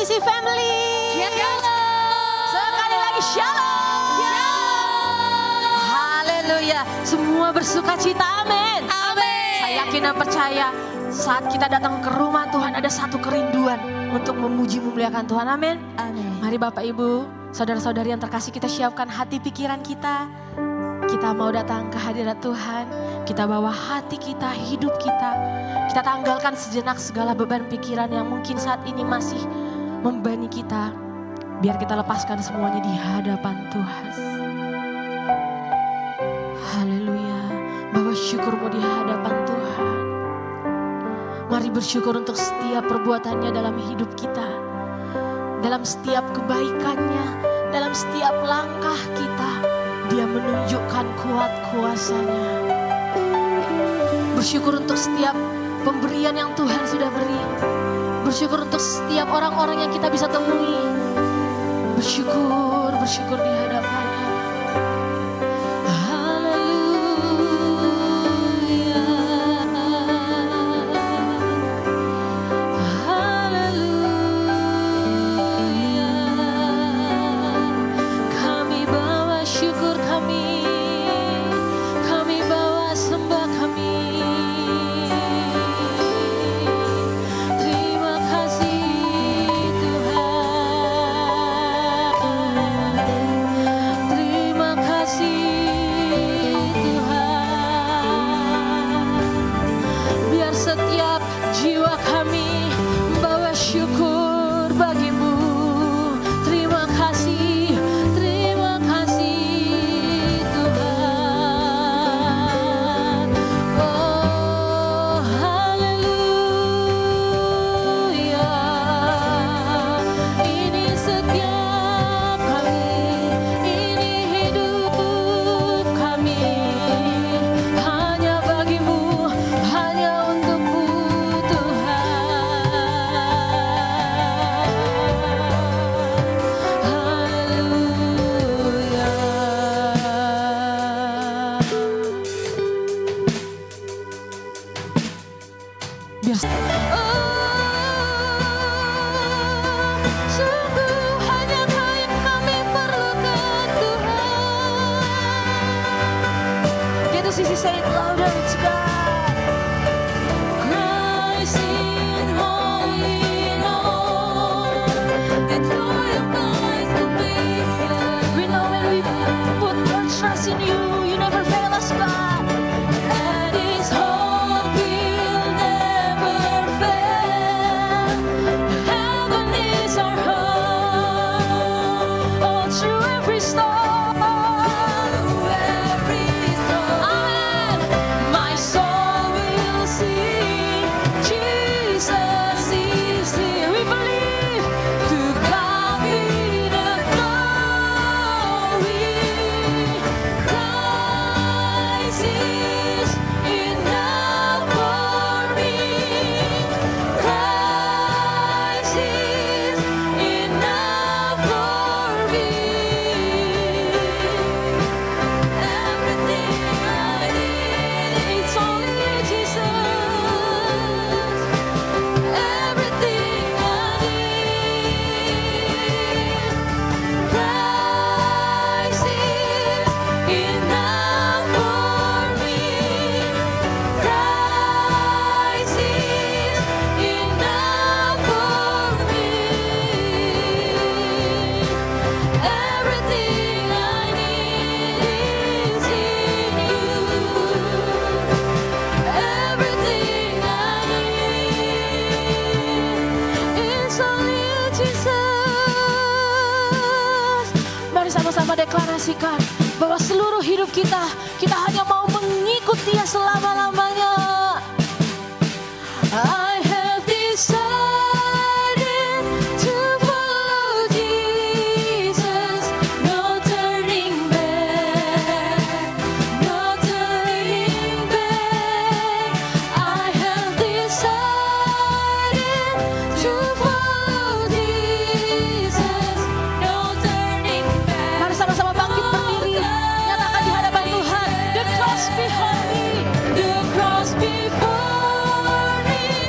GCC Family. Sekali lagi shalom. Haleluya. Semua bersuka cita, amin. Saya yakin dan percaya saat kita datang ke rumah Tuhan ada satu kerinduan untuk memuji memuliakan Tuhan, amin. Mari Bapak Ibu, saudara-saudari yang terkasih, kita siapkan hati pikiran kita. Kita mau datang ke hadirat Tuhan, kita bawa hati kita, hidup kita. Kita tanggalkan sejenak segala beban pikiran yang mungkin saat ini masih membebani kita. Biar kita lepaskan semuanya di hadapan Tuhan. Haleluya, bawa syukurmu di hadapan Tuhan. Mari bersyukur untuk setiap perbuatannya dalam hidup kita. Dalam setiap kebaikannya, dalam setiap langkah kita. Dia menunjukkan kuat kuasanya. Bersyukur untuk setiap pemberian yang Tuhan sudah beri. Bersyukur untuk setiap orang-orang yang kita bisa temui. Bersyukur di hadapannya. Sama-sama deklarasikan bahwa seluruh hidup kita hanya mau mengikuti Dia selama-lamanya. I have decided to follow Jesus, no turning back, no turning back. I have decided to follow Jesus, no turning back. Mari sama-sama bangkit berdiri, nyatakan di hadapan Tuhan, the cross behind me, the cross before me.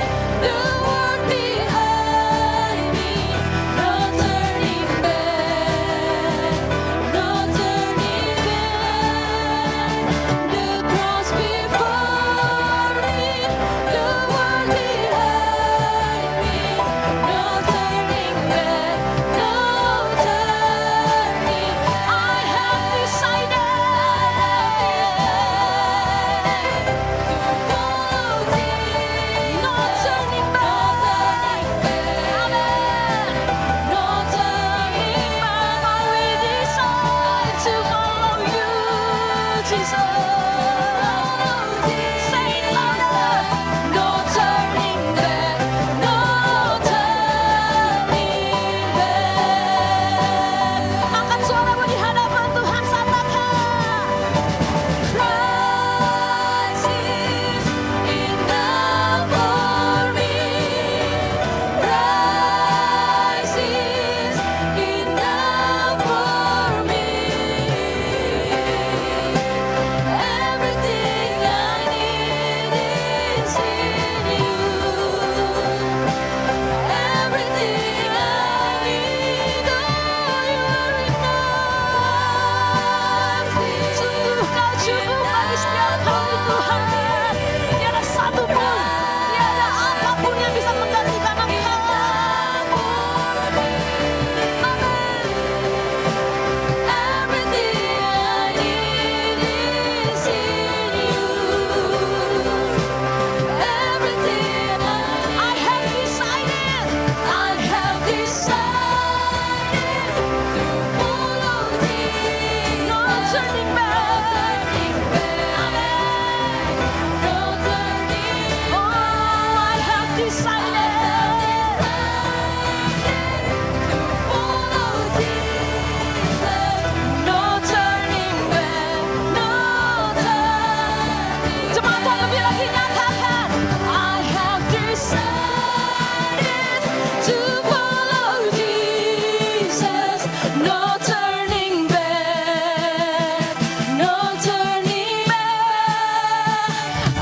No turning back, no turning back.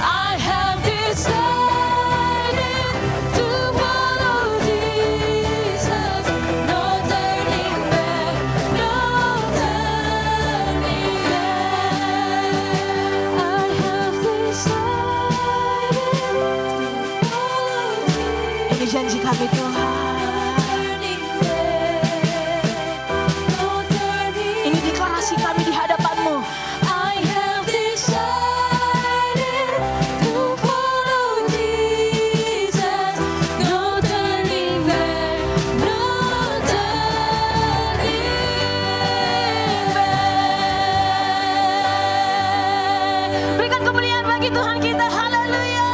I have decided to follow Jesus. No turning back, no turning back. I have decided to follow Jesus. Ini janji kami Tuhan. Ini deklarasi kami di hadapan-Mu. I have decided to follow Jesus. No turning back, no turning back. Berikan kemuliaan bagi Tuhan kita. Haleluya.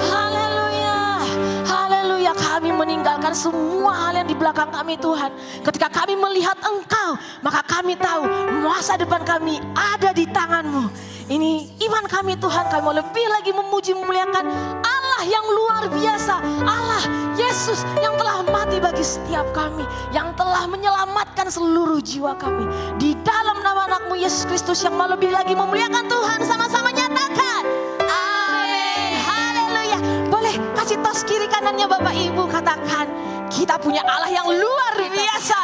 Haleluya. Haleluya. Kami meninggalkan semua hal yang di belakang kami Tuhan. Ketika kami melihat Engkau, maka kami tahu masa depan kami ada di tangan-Mu. Ini iman kami Tuhan, kami mau lebih lagi memuji memuliakan Allah yang luar biasa. Allah Yesus yang telah mati bagi setiap kami, yang telah menyelamatkan seluruh jiwa kami. Di dalam nama anak-Mu Yesus Kristus yang mau lebih lagi memuliakan Tuhan, sama-sama nyatakan amin. Haleluya. Boleh kasih tos kiri kanannya Bapak Ibu, katakan kita punya Allah yang luar biasa.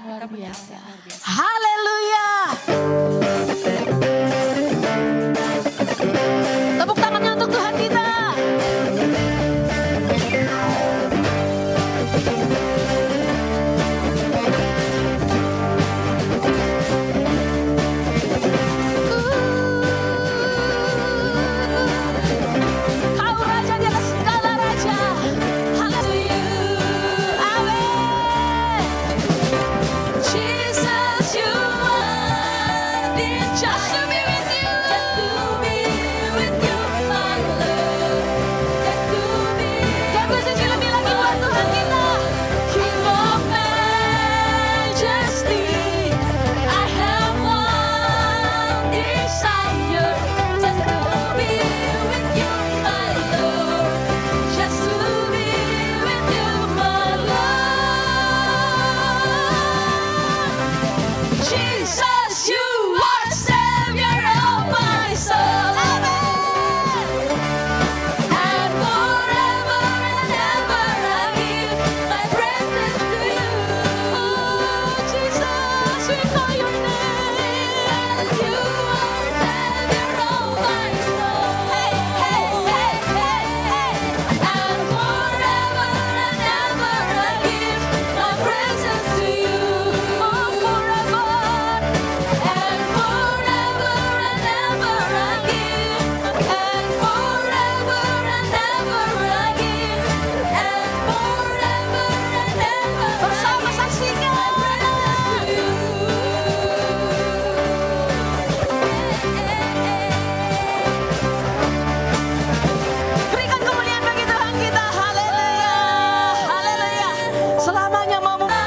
Luar biasa. Haleluya. Tepuk tangannya untuk Tuhan kita. Kau raja di atas segala raja. Haleluya. Amin. Jesus, you are just to be with you, just to be with you, my Lord, just to be. Dan bersuci lebih lagi buat Tuhan kita. King of Majesty, I have one desire, just to be with you, my Lord, just to be with you, my Lord. Jesus, you are Savior of my soul. Amen. And forever and ever I give my praises to you. Oh, Jesus, we call your name. You are Savior of my soul. Hey, hey, hey, hey, hey. And forever and ever I give my praises to you. Oh, forever and forever and ever I give. And forever and ever I give. And forever and ever bersama saksikan to you. Berikan kemuliaan bagi Tuhan kita. Haleluya. Haleluya. Selamanya mau bagimu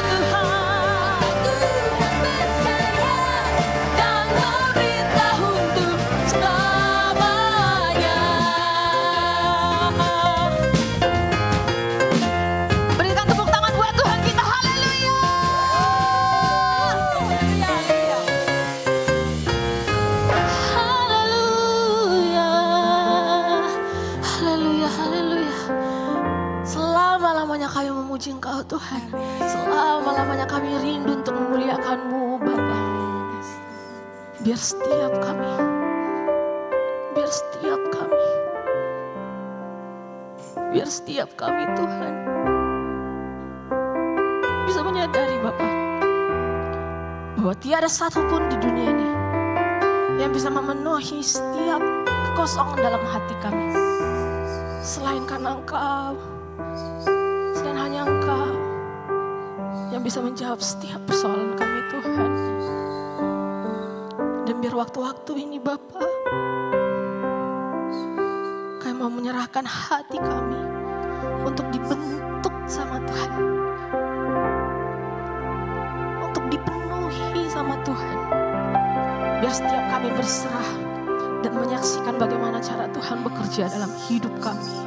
Tuhan. Dan beritahu untuk selamanya. Berikan tepuk tangan buat Tuhan kita. Haleluya. Haleluya. Haleluya. Haleluya. Selama-lamanya kami memuji Engkau Tuhan. Selama-lamanya kami rindu untuk memuliakan-Mu Bapa. Biar setiap kami Tuhan bisa menyadari Bapa bahwa tiada satupun di dunia ini yang bisa memenuhi setiap kekosongan dalam hati kami selain karena Engkau, selain hanya Engkau yang bisa menjawab setiap persoalan kami Tuhan. Dan biar waktu-waktu ini Bapa, kami mau menyerahkan hati kami untuk dibentuk sama Tuhan, untuk dipenuhi sama Tuhan. Biar setiap kami berserah dan menyaksikan bagaimana cara Tuhan bekerja dalam hidup kami.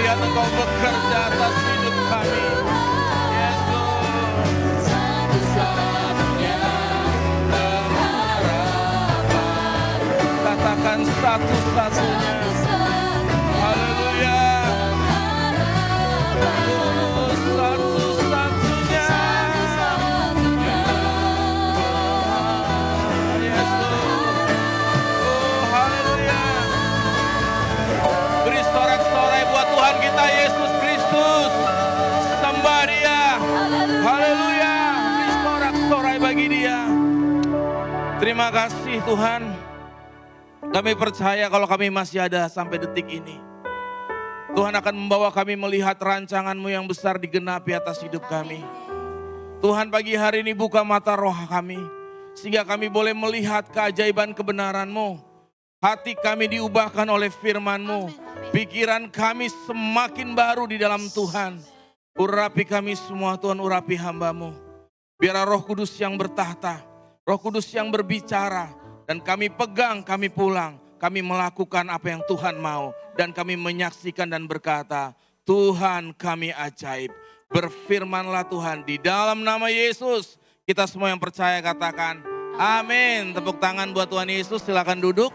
lihat Engkau bekerja atas hidup kami. Yesus, satu-satunya pengharapan. Katakan satu-satunya. Haleluya. Oh, satu-satunya. Yesus. Oh, haleluya. Beri sorak-sorai buat Tuhan kita Yesus Kristus. Sembah Dia. Haleluya. Beri sorak-sorai bagi Dia. Terima kasih Tuhan. Kami percaya kalau kami masih ada sampai detik ini, Tuhan akan membawa kami melihat rancangan-Mu yang besar digenapi atas hidup kami. Tuhan, pagi hari ini buka mata roh kami, sehingga kami boleh melihat keajaiban kebenaran-Mu. Hati kami diubahkan oleh firman-Mu. Pikiran kami semakin baru di dalam Tuhan. Urapi kami semua Tuhan, urapi hamba-Mu. Biar Roh Kudus yang bertahta, Roh Kudus yang berbicara, dan kami pegang, kami pulang, kami melakukan apa yang Tuhan mau. Dan kami menyaksikan dan berkata, Tuhan kami ajaib. Berfirmanlah Tuhan di dalam nama Yesus. Kita semua yang percaya katakan, amin. Tepuk tangan buat Tuhan Yesus, silakan duduk.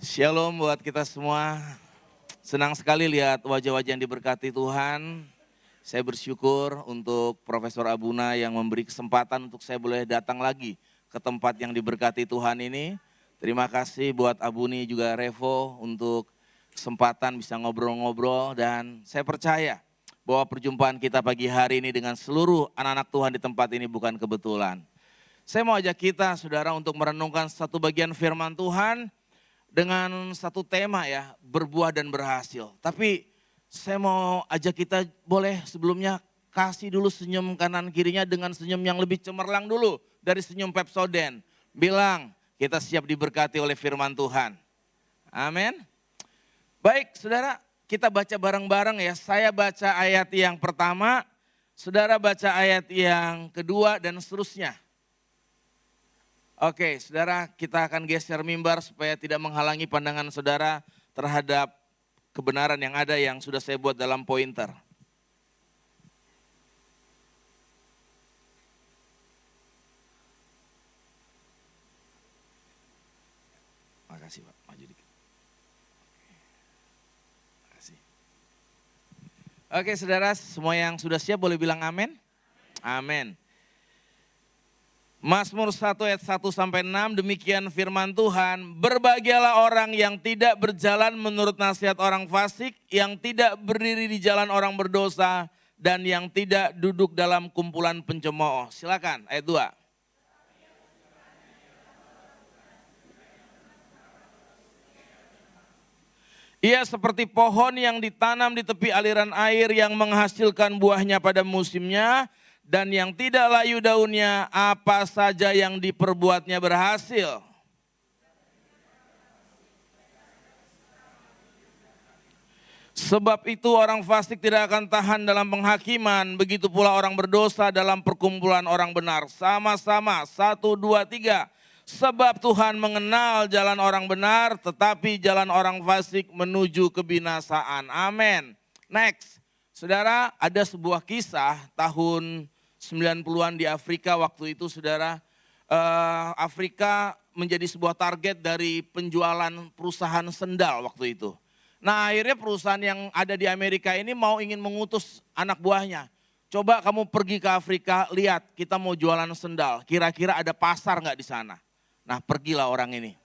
Shalom buat kita semua. Senang sekali lihat wajah-wajah yang diberkati Tuhan. Saya bersyukur untuk Profesor Abuna yang memberi kesempatan untuk saya boleh datang lagi ke tempat yang diberkati Tuhan ini. Terima kasih buat Abuni juga Revo untuk kesempatan bisa ngobrol-ngobrol. Dan saya percaya bahwa perjumpaan kita pagi hari ini dengan seluruh anak-anak Tuhan di tempat ini bukan kebetulan. Saya mau ajak kita saudara untuk merenungkan satu bagian firman Tuhan dengan satu tema ya, berbuah dan berhasil. Tapi saya mau ajak kita boleh sebelumnya kasih dulu senyum kanan kirinya dengan senyum yang lebih cemerlang dulu. Dari senyum Pepsodent, bilang kita siap diberkati oleh firman Tuhan. Amin. Baik saudara, kita baca bareng-bareng ya. Saya baca ayat yang pertama, saudara baca ayat yang kedua dan seterusnya. Oke saudara, kita akan geser mimbar supaya tidak menghalangi pandangan saudara terhadap kebenaran yang ada yang sudah saya buat dalam pointer. Makasih Pak, maju dikit. Makasih. Oke saudara, semua yang sudah siap boleh bilang amin? Amin. Mazmur 1 ayat 1 sampai 6, demikian firman Tuhan. Berbahagialah orang yang tidak berjalan menurut nasihat orang fasik, yang tidak berdiri di jalan orang berdosa, dan yang tidak duduk dalam kumpulan pencemooh. Silakan ayat 2. Ia seperti pohon yang ditanam di tepi aliran air yang menghasilkan buahnya pada musimnya dan yang tidak layu daunnya, apa saja yang diperbuatnya berhasil. Sebab itu orang fasik tidak akan tahan dalam penghakiman, begitu pula orang berdosa dalam perkumpulan orang benar. Sama-sama, 1, 2, 3. Sebab Tuhan mengenal jalan orang benar, tetapi jalan orang fasik menuju kebinasaan. Amin. Next, saudara, ada sebuah kisah tahun 90-an di Afrika waktu itu saudara. Afrika menjadi sebuah target dari penjualan perusahaan sendal waktu itu. Nah akhirnya perusahaan yang ada di Amerika ini ingin mengutus anak buahnya. Coba kamu pergi ke Afrika, lihat kita mau jualan sendal, kira-kira ada pasar nggak di sana? Nah pergilah orang ini.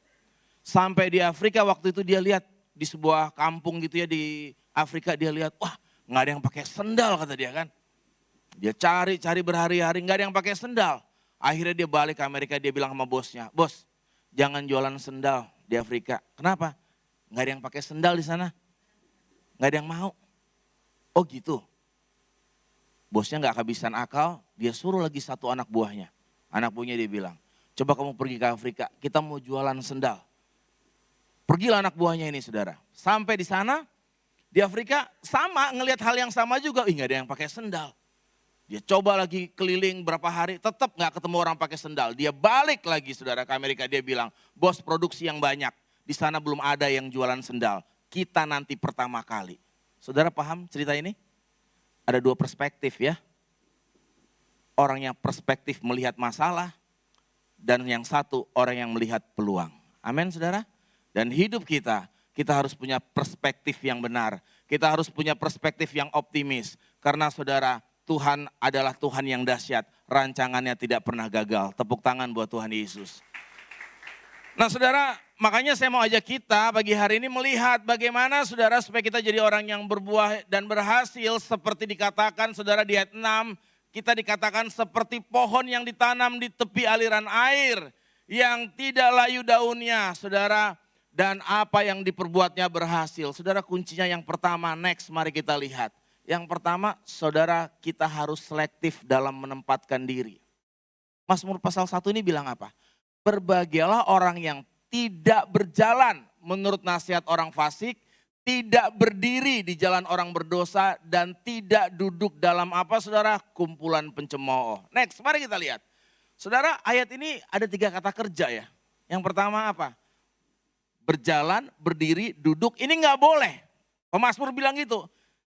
Sampai di Afrika waktu itu dia lihat di sebuah kampung gitu ya di Afrika, dia lihat wah nggak ada yang pakai sendal kata dia kan. Dia cari berhari-hari nggak ada yang pakai sendal. Akhirnya dia balik ke Amerika, dia bilang sama bosnya, bos jangan jualan sendal di Afrika. Kenapa? Nggak ada yang pakai sendal di sana. Nggak ada yang mau. Oh gitu. Bosnya nggak kehabisan akal, dia suruh lagi satu anak buahnya. Anak buahnya dia bilang, coba kamu pergi ke Afrika, kita mau jualan sendal. Pergilah anak buahnya ini saudara. Sampai di sana, di Afrika sama, ngelihat hal yang sama juga. Nggak ada yang pakai sendal. Dia coba lagi keliling berapa hari, tetap nggak ketemu orang pakai sendal. Dia balik lagi saudara ke Amerika, dia bilang, bos produksi yang banyak. Di sana belum ada yang jualan sendal. kita nanti pertama kali. Saudara paham cerita ini? Ada dua perspektif ya. Orang yang perspektif melihat masalah, dan yang satu orang yang melihat peluang. Amin saudara. Dan hidup kita harus punya perspektif yang benar. Kita harus punya perspektif yang optimis. Karena saudara, Tuhan adalah Tuhan yang dahsyat. Rancangannya tidak pernah gagal. Tepuk tangan buat Tuhan Yesus. Nah saudara, makanya saya mau ajak kita pagi hari ini melihat bagaimana saudara supaya kita jadi orang yang berbuah dan berhasil. Seperti dikatakan saudara di ayat 6, kita dikatakan seperti pohon yang ditanam di tepi aliran air. Yang tidak layu daunnya saudara. Dan apa yang diperbuatnya berhasil. Saudara kuncinya yang pertama, next mari kita lihat. Yang pertama saudara kita harus selektif dalam menempatkan diri. Mazmur pasal 1 ini bilang apa? Berbahagialah orang yang tidak berjalan menurut nasihat orang fasik. Tidak berdiri di jalan orang berdosa dan tidak duduk dalam apa saudara? Kumpulan pencemooh. Next mari kita lihat. Saudara ayat ini ada 3 kata kerja ya. Yang pertama apa? Berjalan, berdiri, duduk, ini nggak boleh. Pemazmur bilang gitu.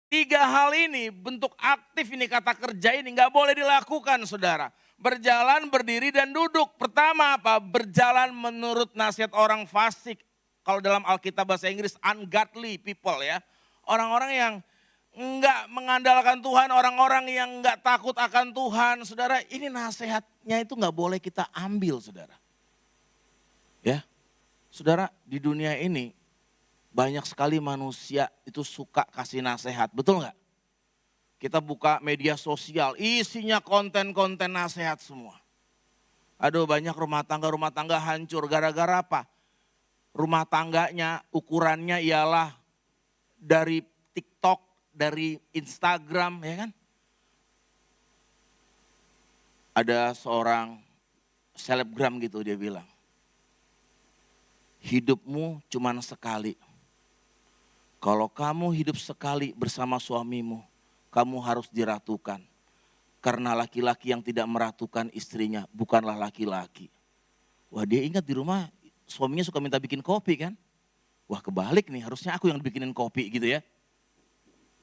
3 hal ini bentuk aktif ini kata kerja ini nggak boleh dilakukan saudara. Berjalan, berdiri dan duduk. Pertama apa? Berjalan menurut nasihat orang fasik. Kalau dalam Alkitab bahasa Inggris ungodly people ya. Orang-orang yang nggak mengandalkan Tuhan, orang-orang yang nggak takut akan Tuhan. Saudara ini nasihatnya itu nggak boleh kita ambil saudara. Ya. Saudara, di dunia ini banyak sekali manusia itu suka kasih nasihat, betul nggak? Kita buka media sosial, isinya konten-konten nasihat semua. Aduh banyak rumah tangga hancur, gara-gara apa? Rumah tangganya ukurannya ialah dari TikTok, dari Instagram ya kan. Ada seorang selebgram gitu dia bilang. Hidupmu cuma sekali. Kalau kamu hidup sekali bersama suamimu, kamu harus diratukan. Karena laki-laki yang tidak meratukan istrinya bukanlah laki-laki. Wah dia ingat di rumah suaminya suka minta bikin kopi kan. Wah kebalik nih, harusnya aku yang bikinin kopi gitu ya.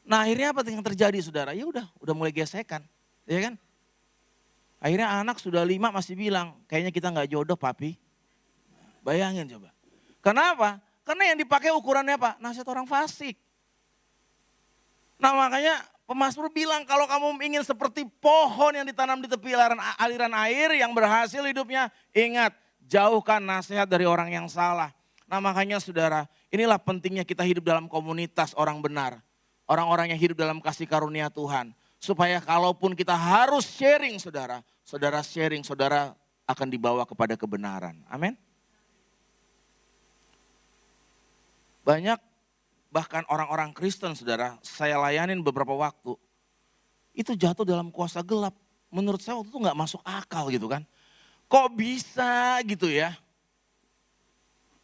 Nah akhirnya apa yang terjadi saudara? Ya udah mulai gesekan, ya kan? Akhirnya anak sudah 5 masih bilang, kayaknya kita nggak jodoh papi. Bayangin coba. Kenapa? Karena yang dipakai ukurannya apa? Nasihat orang fasik. Nah makanya pemazmur bilang kalau kamu ingin seperti pohon yang ditanam di tepi aliran air yang berhasil hidupnya, ingat jauhkan nasihat dari orang yang salah. Nah makanya saudara, inilah pentingnya kita hidup dalam komunitas orang benar. Orang-orang yang hidup dalam kasih karunia Tuhan. Supaya kalaupun kita harus sharing saudara sharing, saudara akan dibawa kepada kebenaran. Amin. Banyak bahkan orang-orang Kristen saudara, saya layanin beberapa waktu. Itu jatuh dalam kuasa gelap. Menurut saya waktu itu gak masuk akal gitu kan. Kok bisa gitu ya.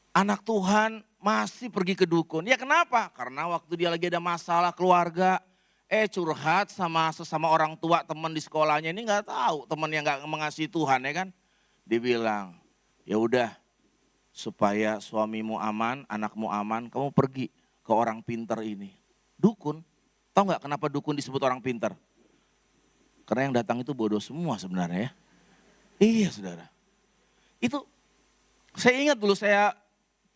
Anak Tuhan masih pergi ke dukun. Ya kenapa? Karena waktu dia lagi ada masalah keluarga. Curhat sama sesama orang tua teman di sekolahnya ini gak tahu. Teman yang gak mengasihi Tuhan ya kan. Dia bilang, ya udah. Supaya suamimu aman, anakmu aman, kamu pergi ke orang pintar ini. Dukun, tahu nggak kenapa dukun disebut orang pintar? Karena yang datang itu bodoh semua sebenarnya ya. Iya saudara. Itu saya ingat dulu saya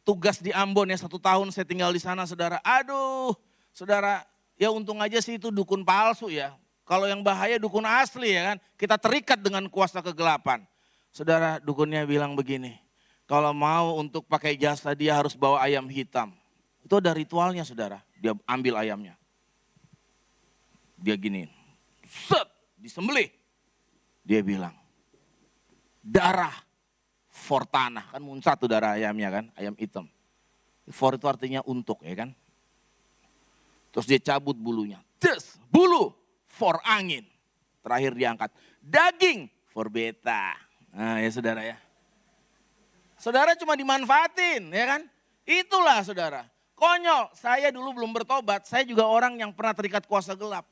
tugas di Ambon ya 1 tahun saya tinggal di sana saudara. Aduh saudara, ya untung aja sih itu dukun palsu ya. Kalau yang bahaya dukun asli ya kan. Kita terikat dengan kuasa kegelapan. Saudara dukunnya bilang begini. Kalau mau untuk pakai jasa dia harus bawa ayam hitam. Itu ada ritualnya saudara. Dia ambil ayamnya. Dia gini. Set, disembelih. Dia bilang. Darah for tanah. Kan muncrat tuh darah ayamnya kan. Ayam hitam. For itu artinya untuk ya kan. Terus dia cabut bulunya. Des, bulu for angin. Terakhir diangkat. Daging for beta. Nah ya saudara ya. Saudara cuma dimanfaatin ya kan. Itulah saudara. Konyol, saya dulu belum bertobat. Saya juga orang yang pernah terikat kuasa gelap.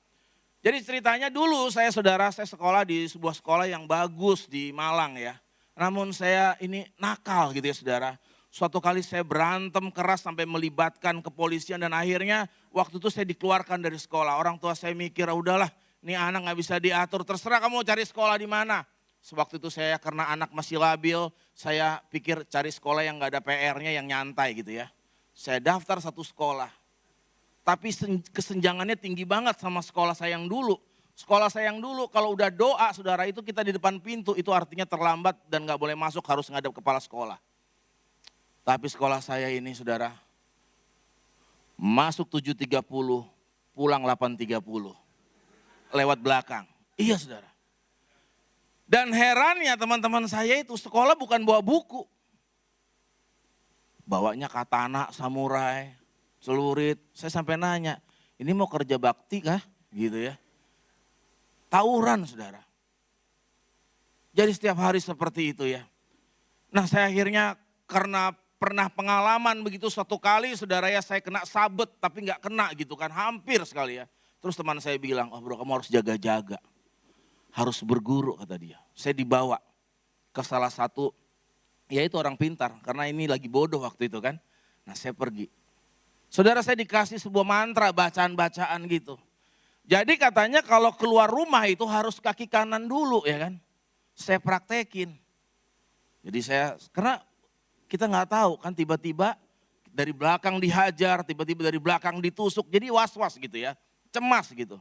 Jadi ceritanya dulu saya sekolah di sebuah sekolah yang bagus di Malang ya. Namun saya ini nakal gitu ya saudara. Suatu kali saya berantem keras sampai melibatkan kepolisian dan akhirnya waktu itu saya dikeluarkan dari sekolah. Orang tua saya mikir, udahlah ini anak gak bisa diatur, terserah kamu mau cari sekolah di mana. Sewaktu itu saya karena anak masih labil, saya pikir cari sekolah yang gak ada PR-nya, yang nyantai gitu ya. Saya daftar satu sekolah, tapi kesenjangannya tinggi banget sama sekolah saya yang dulu. Sekolah saya yang dulu kalau udah doa saudara itu kita di depan pintu, itu artinya terlambat dan gak boleh masuk, harus ngadep kepala sekolah. Tapi sekolah saya ini saudara, masuk 7.30, pulang 8.30. Lewat belakang. Iya saudara. Dan herannya teman-teman saya itu sekolah bukan bawa buku. Bawanya katana, samurai, celurit. Saya sampai nanya, ini mau kerja bakti kah? Gitu ya. Tawuran saudara. Jadi setiap hari seperti itu ya. Nah saya akhirnya karena pernah pengalaman begitu suatu kali saudara ya, saya kena sabet tapi nggak kena gitu kan, hampir sekali ya. Terus teman saya bilang, oh bro kamu harus jaga-jaga, harus berguru kata dia. Saya dibawa ke salah satu, ya itu orang pintar karena ini lagi bodoh waktu itu kan. Nah saya pergi. Saudara saya dikasih sebuah mantra, bacaan-bacaan gitu. Jadi katanya kalau keluar rumah itu harus kaki kanan dulu ya kan. Saya praktekin. Jadi saya, karena kita nggak tahu kan tiba-tiba dari belakang dihajar, tiba-tiba dari belakang ditusuk. Jadi was-was gitu ya, cemas gitu.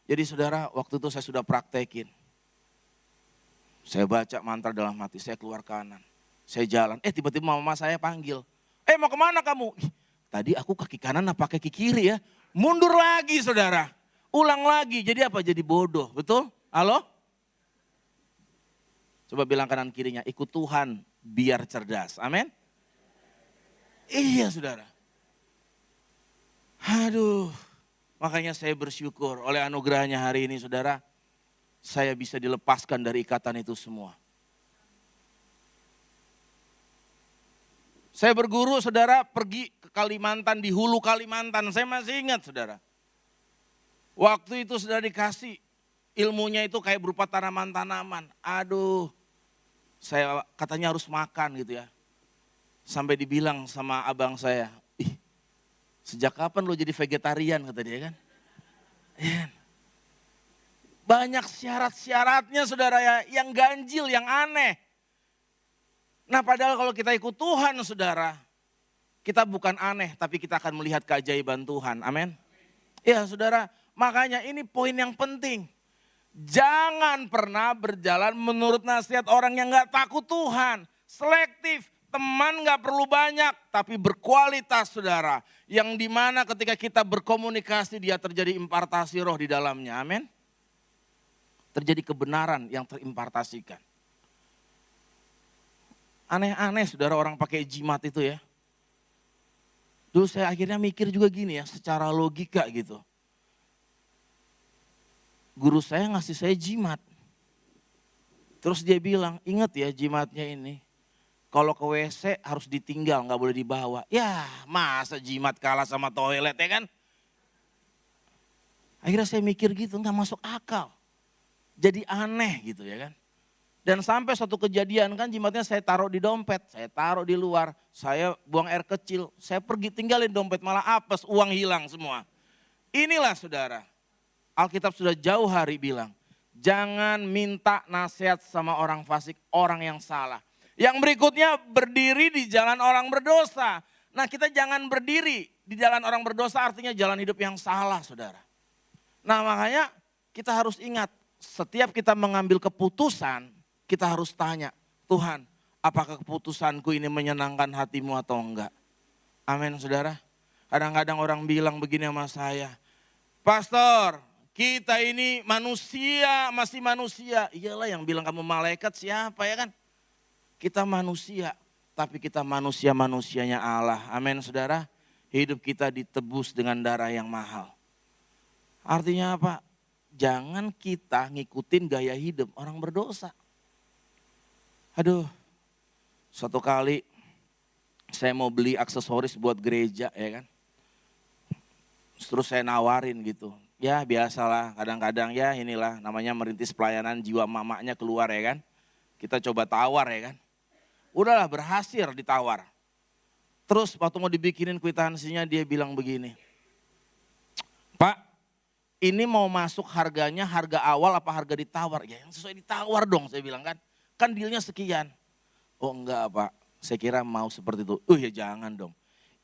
Jadi saudara waktu itu saya sudah praktekin. Saya baca mantra dalam hati, saya keluar kanan. Saya jalan, tiba-tiba mama saya panggil. Mau kemana kamu? Tadi aku kaki kanan apa kaki kiri ya? Mundur lagi saudara, ulang lagi. Jadi apa? Jadi bodoh, betul? Halo? Coba bilang kanan kirinya, ikut Tuhan biar cerdas. Amin. Iya saudara. Aduh, makanya saya bersyukur oleh anugerahnya hari ini saudara. Saya bisa dilepaskan dari ikatan itu semua. Saya berguru saudara, pergi ke Kalimantan, di hulu Kalimantan. Saya masih ingat saudara. Waktu itu saudara dikasih ilmunya itu kayak berupa tanaman-tanaman. Aduh, saya katanya harus makan gitu ya. Sampai dibilang sama abang saya, sejak kapan lo jadi vegetarian kata dia kan. Banyak syarat-syaratnya saudara ya, yang ganjil, yang aneh. Nah padahal kalau kita ikut Tuhan saudara, kita bukan aneh tapi kita akan melihat keajaiban Tuhan, amin. Ya saudara, makanya ini poin yang penting. Jangan pernah berjalan menurut nasihat orang yang gak takut Tuhan. Selektif, teman gak perlu banyak tapi berkualitas saudara. Yang dimana ketika kita berkomunikasi dia terjadi impartasi roh di dalamnya, amin. Terjadi kebenaran yang terimpartasikan. Aneh-aneh saudara orang pakai jimat itu ya. Dulu saya akhirnya mikir juga gini ya, secara logika gitu. Guru saya ngasih saya jimat. Terus dia bilang, ingat ya jimatnya ini. Kalau ke WC harus ditinggal, gak boleh dibawa. Ya masa jimat kalah sama toilet ya kan. Akhirnya saya mikir gitu, gak masuk akal. Jadi aneh gitu ya kan. Dan sampai suatu kejadian kan jimatnya saya taruh di dompet, saya taruh di luar, saya buang air kecil, saya pergi tinggalin dompet malah apes, uang hilang semua. Inilah saudara, Alkitab sudah jauh hari bilang, jangan minta nasihat sama orang fasik, orang yang salah. Yang berikutnya berdiri di jalan orang berdosa. Nah kita jangan berdiri di jalan orang berdosa artinya jalan hidup yang salah saudara. Nah makanya kita harus ingat, setiap kita mengambil keputusan, kita harus tanya, Tuhan, apakah keputusanku ini menyenangkan hatimu atau enggak? Amin saudara. Kadang-kadang orang bilang begini sama saya, Pastor, kita ini manusia, masih manusia. Iyalah yang bilang kamu malaikat siapa ya kan? Kita manusia, tapi kita manusia-manusianya Allah. Amin saudara. Hidup kita ditebus dengan darah yang mahal. Artinya apa? Jangan kita ngikutin gaya hidup orang berdosa. Aduh, suatu kali saya mau beli aksesoris buat gereja ya kan. Terus saya nawarin gitu. Ya biasalah kadang-kadang ya inilah namanya merintis pelayanan jiwa mamanya keluar ya kan. Kita coba tawar ya kan. Udahlah berhasil ditawar. Terus waktu mau dibikinin kwitansinya dia bilang begini, Pak, ini mau masuk harganya harga awal apa harga ditawar? Ya yang sesuai ditawar dong saya bilang kan. Kan dealnya sekian. Oh enggak Pak, saya kira mau seperti itu. Ya jangan dong.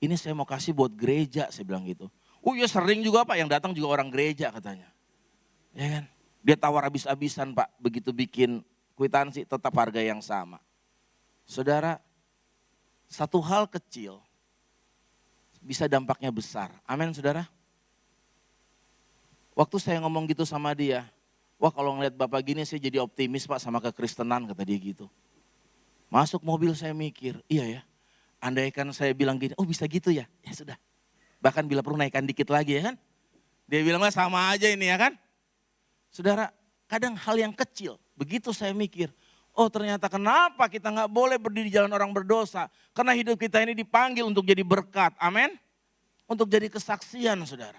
Ini saya mau kasih buat gereja, saya bilang gitu. Oh ya sering juga Pak, yang datang juga orang gereja katanya. Ya kan, dia tawar habis-habisan Pak, begitu bikin kwitansi tetap harga yang sama. Saudara, satu hal kecil bisa dampaknya besar. Amin saudara. Waktu saya ngomong gitu sama dia, wah kalau ngeliat Bapak gini saya jadi optimis Pak sama kekristenan, kata dia gitu. Masuk mobil saya mikir, iya ya, andaikan saya bilang gini, oh bisa gitu ya, ya sudah. Bahkan bila perlu naikkan dikit lagi ya kan. Dia bilang sama aja ini ya kan. Saudara, kadang hal yang kecil, begitu saya mikir, oh ternyata kenapa kita gak boleh berdiri di jalan orang berdosa. Karena hidup kita ini dipanggil untuk jadi berkat, amin. Untuk jadi kesaksian saudara.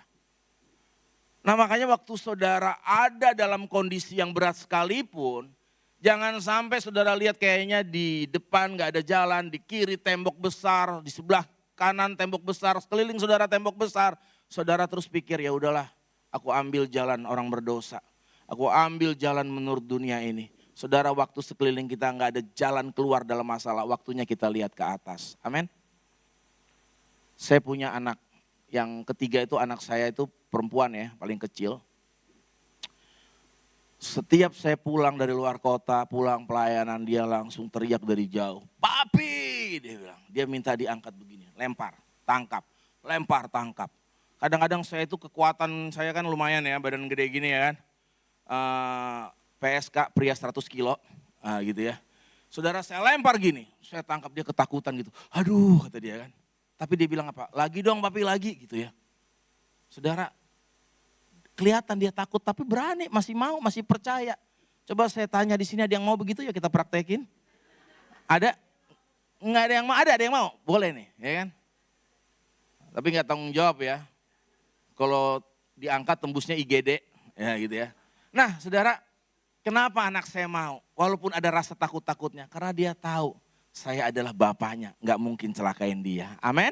Nah makanya waktu saudara ada dalam kondisi yang berat sekalipun, jangan sampai saudara lihat kayaknya di depan gak ada jalan, di kiri tembok besar, di sebelah kanan tembok besar, sekeliling saudara tembok besar. Saudara terus pikir ya udahlah, aku ambil jalan orang berdosa. Aku ambil jalan menurut dunia ini. Saudara waktu sekeliling kita gak ada jalan keluar dalam masalah, waktunya kita lihat ke atas. Amin. Saya punya anak, yang ketiga itu anak saya itu perempuan ya, paling kecil. Setiap saya pulang dari luar kota, pulang pelayanan, dia langsung teriak dari jauh. Papi, dia bilang. Dia minta diangkat begini, lempar, tangkap. Kadang-kadang saya itu kekuatan saya kan lumayan ya, badan gede gini ya kan. PSK pria 100 kilo, gitu ya. Saudara saya lempar gini, saya tangkap dia ketakutan gitu. Aduh kata dia kan. Tapi dia bilang apa, lagi dong papi lagi gitu ya. Saudara, kelihatan dia takut tapi berani, masih mau, masih percaya. Coba saya tanya di sini ada yang mau begitu ya kita praktekin. Ada? Enggak ada yang mau, ada yang mau? Boleh nih, ya kan? Tapi enggak tanggung jawab ya. Kalau diangkat tembusnya IGD, ya gitu ya. Nah saudara, kenapa anak saya mau? Walaupun ada rasa takut-takutnya, karena dia tahu saya adalah bapaknya, enggak mungkin celakain dia. Amin?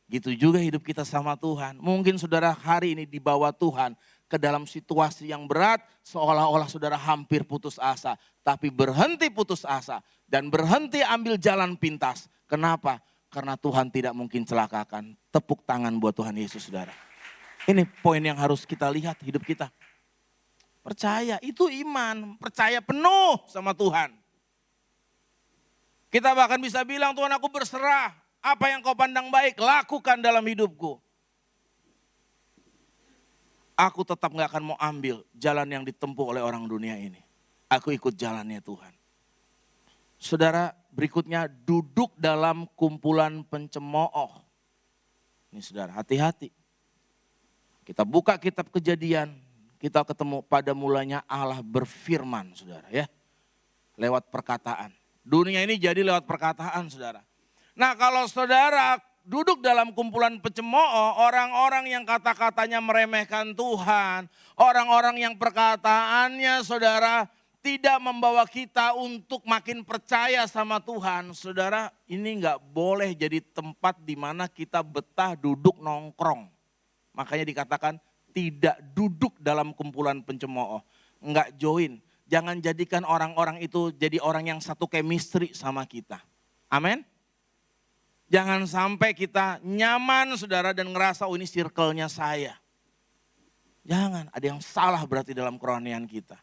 Gitu juga hidup kita sama Tuhan. Mungkin saudara hari ini dibawa Tuhan ke dalam situasi yang berat, seolah-olah saudara hampir putus asa. Tapi berhenti putus asa dan berhenti ambil jalan pintas. Kenapa? Karena Tuhan tidak mungkin celakakan. Tepuk tangan buat Tuhan Yesus saudara. Ini poin yang harus kita lihat hidup kita. Percaya, itu iman. Percaya penuh sama Tuhan. Kita bahkan bisa bilang, Tuhan aku berserah. Apa yang kau pandang baik, lakukan dalam hidupku. Aku tetap gak akan mau ambil jalan yang ditempuh oleh orang dunia ini. Aku ikut jalannya Tuhan. Saudara, berikutnya duduk dalam kumpulan pencemooh. Ini saudara, hati-hati. Kita buka kitab Kejadian, kita ketemu pada mulanya Allah berfirman, saudara ya. Lewat perkataan. Dunia ini jadi lewat perkataan, saudara. Nah kalau saudara duduk dalam kumpulan pencemooh, orang-orang yang kata-katanya meremehkan Tuhan, orang-orang yang perkataannya saudara tidak membawa kita untuk makin percaya sama Tuhan. Saudara, ini enggak boleh jadi tempat di mana kita betah duduk nongkrong. Makanya dikatakan tidak duduk dalam kumpulan pencemooh, enggak join. Jangan jadikan orang-orang itu jadi orang yang satu chemistry sama kita. Amin. Jangan sampai kita nyaman saudara dan ngerasa oh ini circle-nya saya. Jangan, ada yang salah berarti dalam kerohanian kita.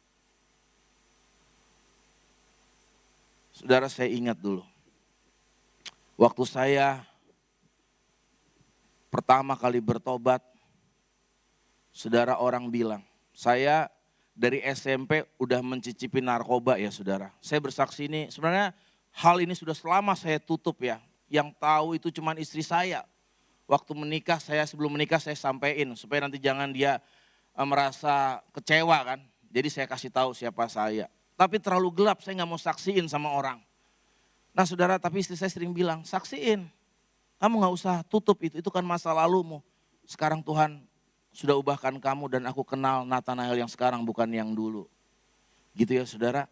Saudara saya ingat dulu. Waktu saya pertama kali bertobat, saudara orang bilang, saya dari SMP udah mencicipi narkoba ya saudara. Saya bersaksi ini sebenarnya hal ini sudah selama saya tutup ya. Yang tahu itu cuma istri saya. Waktu menikah sebelum menikah saya sampaikan supaya nanti jangan dia merasa kecewa kan. Jadi saya kasih tahu siapa saya. Tapi terlalu gelap saya nggak mau saksiin sama orang. Nah saudara tapi istri saya sering bilang saksiin. Kamu nggak usah tutup itu kan masa lalumu. Sekarang Tuhan sudah ubahkan kamu dan aku kenal Nathanael yang sekarang bukan yang dulu. Gitu ya saudara.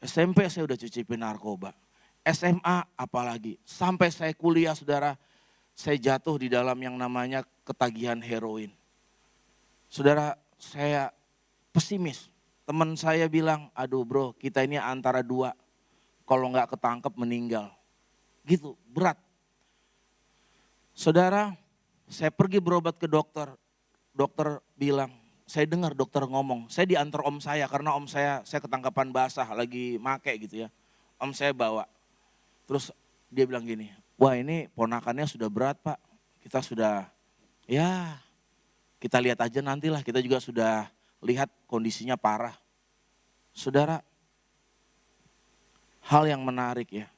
SMP saya udah cicipin narkoba. SMA apalagi. Sampai saya kuliah saudara, saya jatuh di dalam yang namanya ketagihan heroin. Saudara, saya pesimis. Teman saya bilang, aduh bro, kita ini antara dua. Kalau nggak ketangkep meninggal. Gitu, berat. Saudara, saya pergi berobat ke dokter. Dokter bilang, saya dengar dokter ngomong, saya diantar om saya karena om saya ketangkapan basah lagi make gitu ya. Om saya bawa. Terus dia bilang gini, wah ini ponakannya sudah berat pak. Kita sudah, ya kita lihat aja nantilah, kita juga sudah lihat kondisinya parah. Saudara, hal yang menarik ya.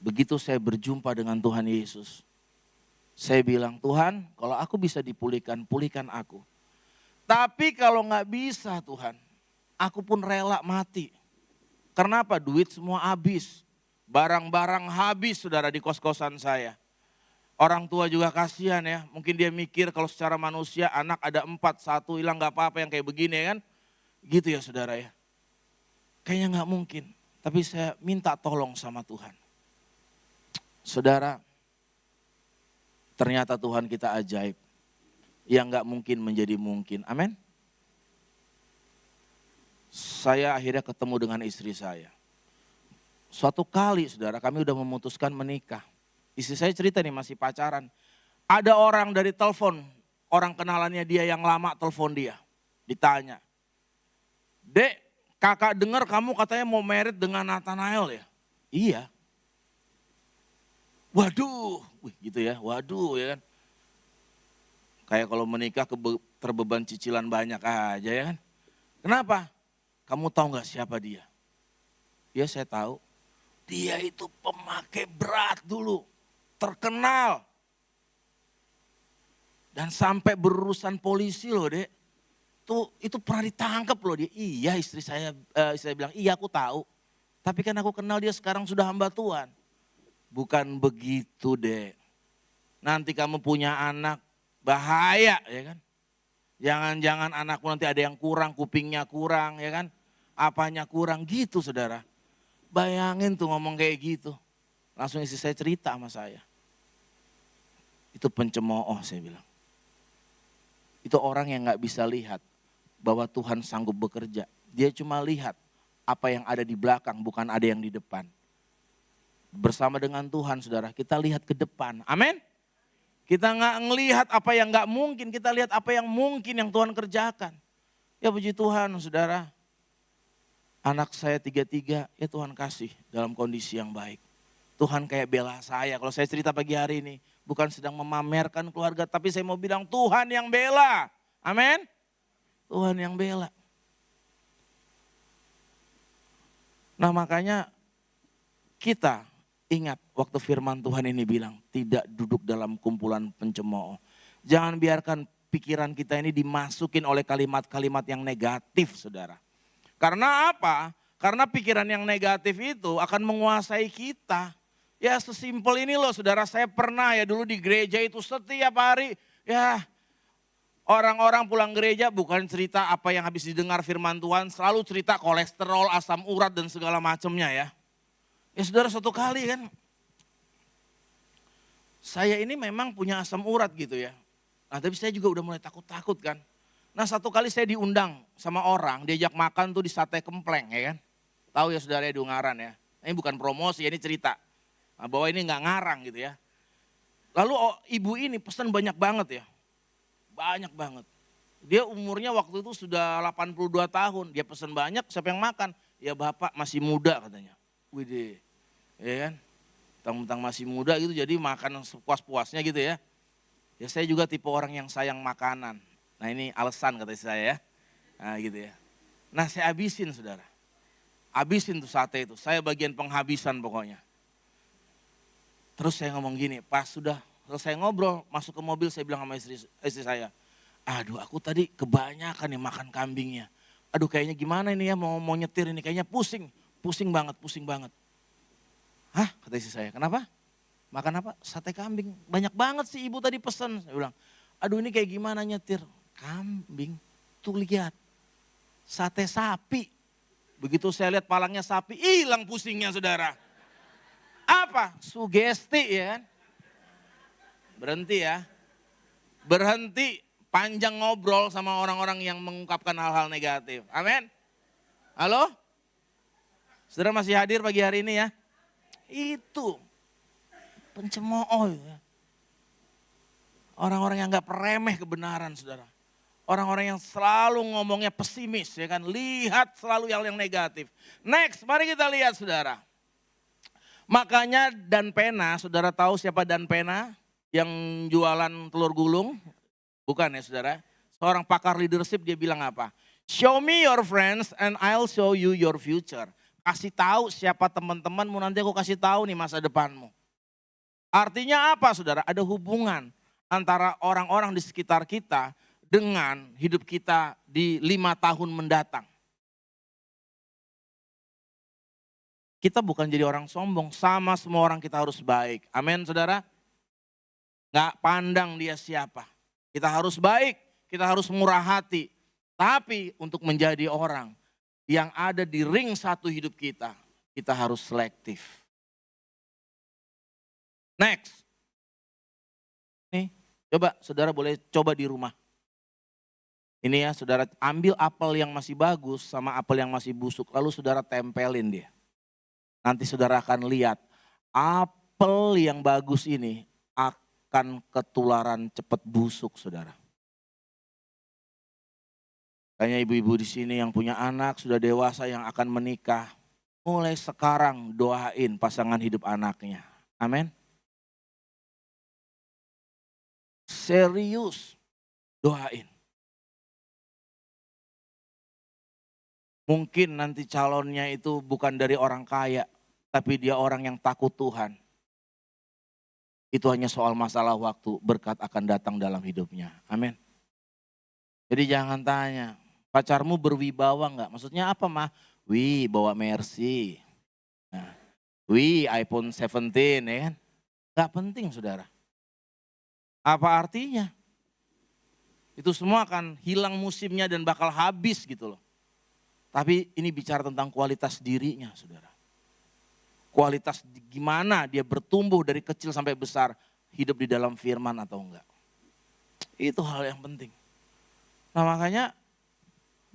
Begitu saya berjumpa dengan Tuhan Yesus. Saya bilang, Tuhan kalau aku bisa dipulihkan, pulihkan aku. Tapi kalau nggak bisa Tuhan, aku pun rela mati. Karena apa? Duit semua habis. Barang-barang habis saudara di kos-kosan saya. Orang tua juga kasihan ya. Mungkin dia mikir kalau secara manusia anak ada 4, 1 hilang gak apa-apa yang kayak begini ya kan. Gitu ya saudara ya. Kayaknya gak mungkin. Tapi saya minta tolong sama Tuhan. Saudara, ternyata Tuhan kita ajaib. Yang gak mungkin menjadi mungkin. Amin. Saya akhirnya ketemu dengan istri saya. Suatu kali saudara kami udah memutuskan menikah. Istri saya cerita nih masih pacaran. Ada orang dari telepon, orang kenalannya dia yang lama telepon dia. Ditanya, Dek kakak dengar kamu katanya mau married dengan Nathanael ya? Iya. Waduh, gitu ya, waduh ya kan. Kayak kalau menikah terbeban cicilan banyak aja ya kan. Kenapa? Kamu tahu gak siapa dia? Ya saya tahu. Dia itu pemakai berat dulu, terkenal. Dan sampai berurusan polisi loh dek. Itu pernah ditangkap loh dia. Iya istri saya bilang, iya aku tahu. Tapi kan aku kenal dia sekarang sudah hamba Tuhan. Bukan begitu dek. Nanti kamu punya anak bahaya ya kan. Jangan-jangan anakmu nanti ada yang kurang, kupingnya kurang ya kan. Apanya kurang gitu saudara. Bayangin tuh ngomong kayak gitu. Langsung istri saya cerita sama saya. Itu pencemooh saya bilang. Itu orang yang gak bisa lihat bahwa Tuhan sanggup bekerja. Dia cuma lihat apa yang ada di belakang, bukan ada yang di depan. Bersama dengan Tuhan saudara, kita lihat ke depan. Amin. Kita gak ngelihat apa yang gak mungkin, kita lihat apa yang mungkin yang Tuhan kerjakan. Ya puji Tuhan saudara. Anak saya 3, ya Tuhan kasih dalam kondisi yang baik. Tuhan kayak bela saya. Kalau saya cerita pagi hari ini, bukan sedang memamerkan keluarga, tapi saya mau bilang Tuhan yang bela. Amin. Tuhan yang bela. Nah makanya kita ingat waktu firman Tuhan ini bilang, tidak duduk dalam kumpulan pencemooh. Jangan biarkan pikiran kita ini dimasukin oleh kalimat-kalimat yang negatif saudara. Karena apa? Karena pikiran yang negatif itu akan menguasai kita. Ya sesimpel ini loh saudara, saya pernah ya dulu di gereja itu setiap hari ya orang-orang pulang gereja bukan cerita apa yang habis didengar firman Tuhan, selalu cerita kolesterol, asam urat dan segala macamnya ya. Ya saudara suatu kali kan, saya ini memang punya asam urat gitu ya. Nah tapi saya juga udah mulai takut-takut kan. Nah satu kali saya diundang sama orang, diajak makan tuh di Sate Kempleng ya kan. Tahu ya saudara di Ungaran ya. Ini bukan promosi, ini cerita. Nah, bahwa ini nggak ngarang gitu ya. Lalu ibu ini pesan banyak banget ya. Banyak banget. Dia umurnya waktu itu sudah 82 tahun. Dia pesan banyak, siapa yang makan? Ya bapak masih muda katanya. Widih, ya kan. Tentang masih muda gitu jadi makan sepuas-puasnya gitu ya. Ya saya juga tipe orang yang sayang makanan. Nah ini alasan kata saya ya. Nah gitu ya. Nah saya habisin saudara. Habisin tuh sate itu. Saya bagian penghabisan pokoknya. Terus saya ngomong gini, pas sudah selesai ngobrol, masuk ke mobil saya bilang sama istri saya. Aduh aku tadi kebanyakan nih makan kambingnya. Aduh kayaknya gimana ini ya mau nyetir ini. Kayaknya pusing. Pusing banget. Hah kata istri saya, kenapa? Makan apa? Sate kambing. Banyak banget sih ibu tadi pesen. Saya bilang, aduh ini kayak gimana nyetir? Kambing, tuh lihat. Sate sapi. Begitu saya lihat palangnya sapi, hilang pusingnya saudara. Apa? Sugesti ya kan. Berhenti ya. Berhenti panjang ngobrol sama orang-orang yang mengungkapkan hal-hal negatif. Amin. Halo? Saudara masih hadir pagi hari ini ya? Itu pencemooh ya. Orang-orang yang gak remeh kebenaran saudara. Orang-orang yang selalu ngomongnya pesimis ya kan. Lihat selalu yang negatif. Next, mari kita lihat saudara. Makanya Dan Pena, saudara tahu siapa Dan Pena? Yang jualan telur gulung? Bukan ya saudara. Seorang pakar leadership dia bilang apa? Show me your friends and I'll show you your future. Kasih tahu siapa teman-temanmu, nanti aku kasih tahu nih masa depanmu. Artinya apa saudara? Ada hubungan antara orang-orang di sekitar kita dengan hidup kita di 5 tahun mendatang. Kita bukan jadi orang sombong, sama semua orang kita harus baik. Amin saudara. Gak pandang dia siapa. Kita harus baik, kita harus murah hati. Tapi untuk menjadi orang yang ada di ring satu hidup kita, kita harus selektif. Next. Nih, coba saudara boleh coba di rumah. Ini ya saudara ambil apel yang masih bagus sama apel yang masih busuk. Lalu saudara tempelin dia. Nanti saudara akan lihat apel yang bagus ini akan ketularan cepat busuk saudara. Kayaknya ibu-ibu di sini yang punya anak sudah dewasa yang akan menikah. Mulai sekarang doain pasangan hidup anaknya. Amin. Serius doain. Mungkin nanti calonnya itu bukan dari orang kaya, tapi dia orang yang takut Tuhan. Itu hanya soal masalah waktu, berkat akan datang dalam hidupnya. Amin. Jadi jangan tanya, pacarmu berwibawa enggak? Maksudnya apa mah? Wih bawa Mercy. Nah, wih iPhone 17 ya kan? Gak penting saudara. Apa artinya? Itu semua akan hilang musimnya dan bakal habis gitu loh. Tapi ini bicara tentang kualitas dirinya saudara. Kualitas gimana dia bertumbuh dari kecil sampai besar. Hidup di dalam firman atau enggak. Itu hal yang penting. Nah makanya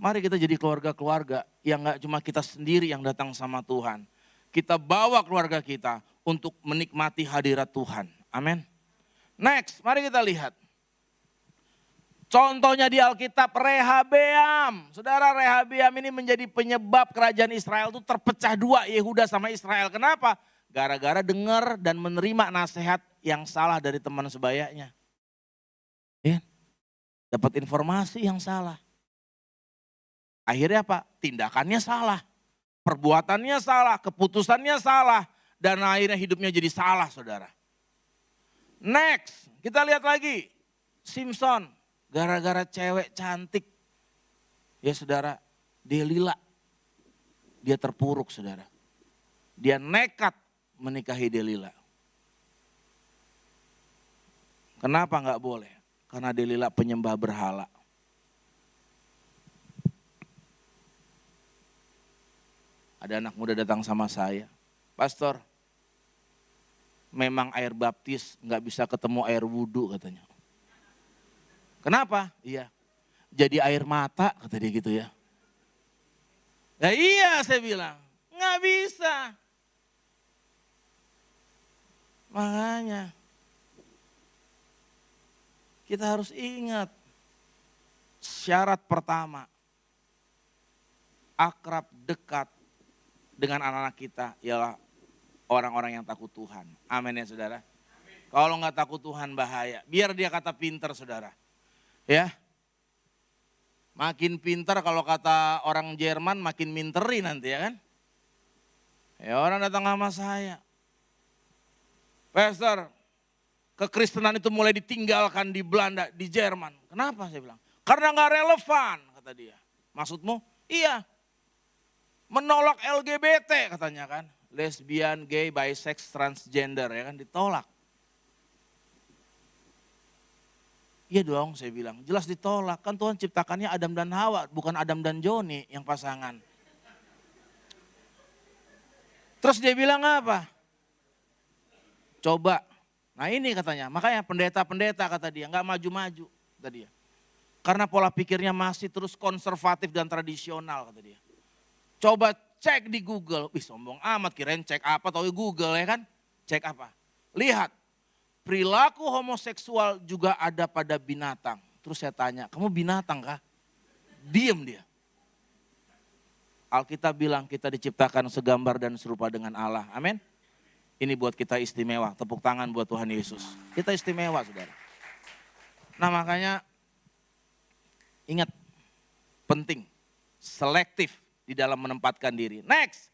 mari kita jadi keluarga-keluarga yang enggak cuma kita sendiri yang datang sama Tuhan. Kita bawa keluarga kita untuk menikmati hadirat Tuhan. Amin. Next, mari kita lihat. Contohnya di Alkitab Rehabeam. Saudara Rehabeam ini menjadi penyebab kerajaan Israel itu terpecah dua, Yehuda sama Israel. Kenapa? Gara-gara dengar dan menerima nasihat yang salah dari teman sebayanya. Ya, dapat informasi yang salah. Akhirnya apa? Tindakannya salah. Perbuatannya salah, keputusannya salah. Dan akhirnya hidupnya jadi salah saudara. Next, kita lihat lagi. Simpson. Gara-gara cewek cantik, ya saudara, Delila, dia terpuruk saudara. Dia nekat menikahi Delila. Kenapa nggak boleh? Karena Delila penyembah berhala. Ada anak muda datang sama saya, Pastor, memang air baptis nggak bisa ketemu air wudhu katanya. Kenapa? Iya. Jadi air mata kata dia gitu ya. Ya iya saya bilang. Nggak bisa. Makanya. Kita harus ingat. Syarat pertama. Akrab dekat dengan anak-anak kita ialah orang-orang yang takut Tuhan. Amin ya saudara. Kalau nggak takut Tuhan bahaya. Biar dia kata pinter saudara. Ya, makin pintar kalau kata orang Jerman makin minteri nanti ya kan. Ya orang datang sama saya. Pastor, kekristenan itu mulai ditinggalkan di Belanda, di Jerman. Kenapa saya bilang? Karena gak relevan kata dia. Maksudmu? Iya. Menolak LGBT katanya kan. Lesbian, gay, bisex, transgender ya kan ditolak. Iya dong saya bilang, jelas ditolak. Kan Tuhan ciptakannya Adam dan Hawa, bukan Adam dan Joni yang pasangan. Terus dia bilang apa? Coba. Nah ini katanya, makanya pendeta-pendeta kata dia, nggak maju-maju kata dia. Karena pola pikirnya masih terus konservatif dan tradisional kata dia. Coba cek di Google, wih sombong amat kirain cek apa, tahu Google ya kan? Cek apa? Lihat, perilaku homoseksual juga ada pada binatang. Terus saya tanya, kamu binatang kah? Diem dia. Alkitab bilang kita diciptakan segambar dan serupa dengan Allah. Amin. Ini buat kita istimewa. Tepuk tangan buat Tuhan Yesus. Kita istimewa saudara. Nah makanya ingat penting. Selektif di dalam menempatkan diri. Next.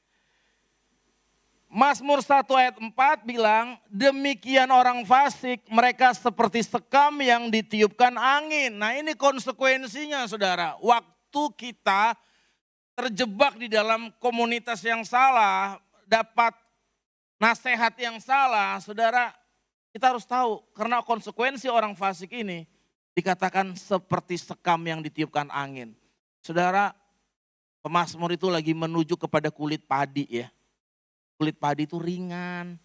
Mazmur 1 ayat 4 bilang demikian orang fasik mereka seperti sekam yang ditiupkan angin. Nah ini konsekuensinya saudara. Waktu kita terjebak di dalam komunitas yang salah, dapat nasihat yang salah, saudara, kita harus tahu karena konsekuensi orang fasik ini dikatakan seperti sekam yang ditiupkan angin. Saudara, pemazmur itu lagi menuju kepada kulit padi ya. Kulit padi itu ringan,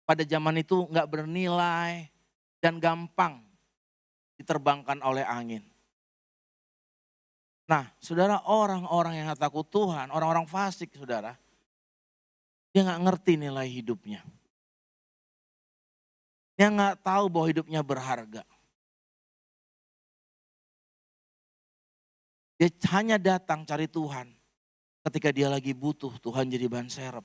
pada zaman itu nggak bernilai dan gampang diterbangkan oleh angin. Nah, saudara, orang-orang yang gak takut Tuhan, orang-orang fasik saudara, dia gak ngerti nilai hidupnya. Dia gak tahu bahwa hidupnya berharga. Dia hanya datang cari Tuhan ketika dia lagi butuh Tuhan jadi ban serep.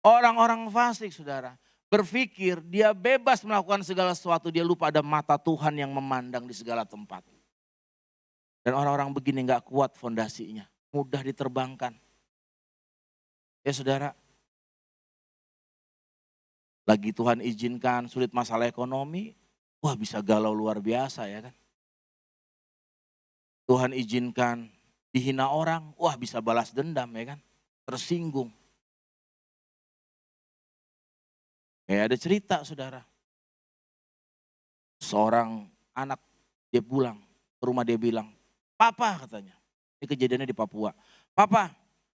Orang-orang fasik saudara, berpikir dia bebas melakukan segala sesuatu, dia lupa ada mata Tuhan yang memandang di segala tempat. Dan orang-orang begini gak kuat fondasinya, mudah diterbangkan. Ya saudara, lagi Tuhan izinkan sulit masalah ekonomi, wah bisa galau luar biasa ya kan. Tuhan izinkan dihina orang, wah bisa balas dendam ya kan, tersinggung. Kayak ada cerita saudara, seorang anak dia pulang ke rumah dia bilang, Papa katanya, ini kejadiannya di Papua. Papa,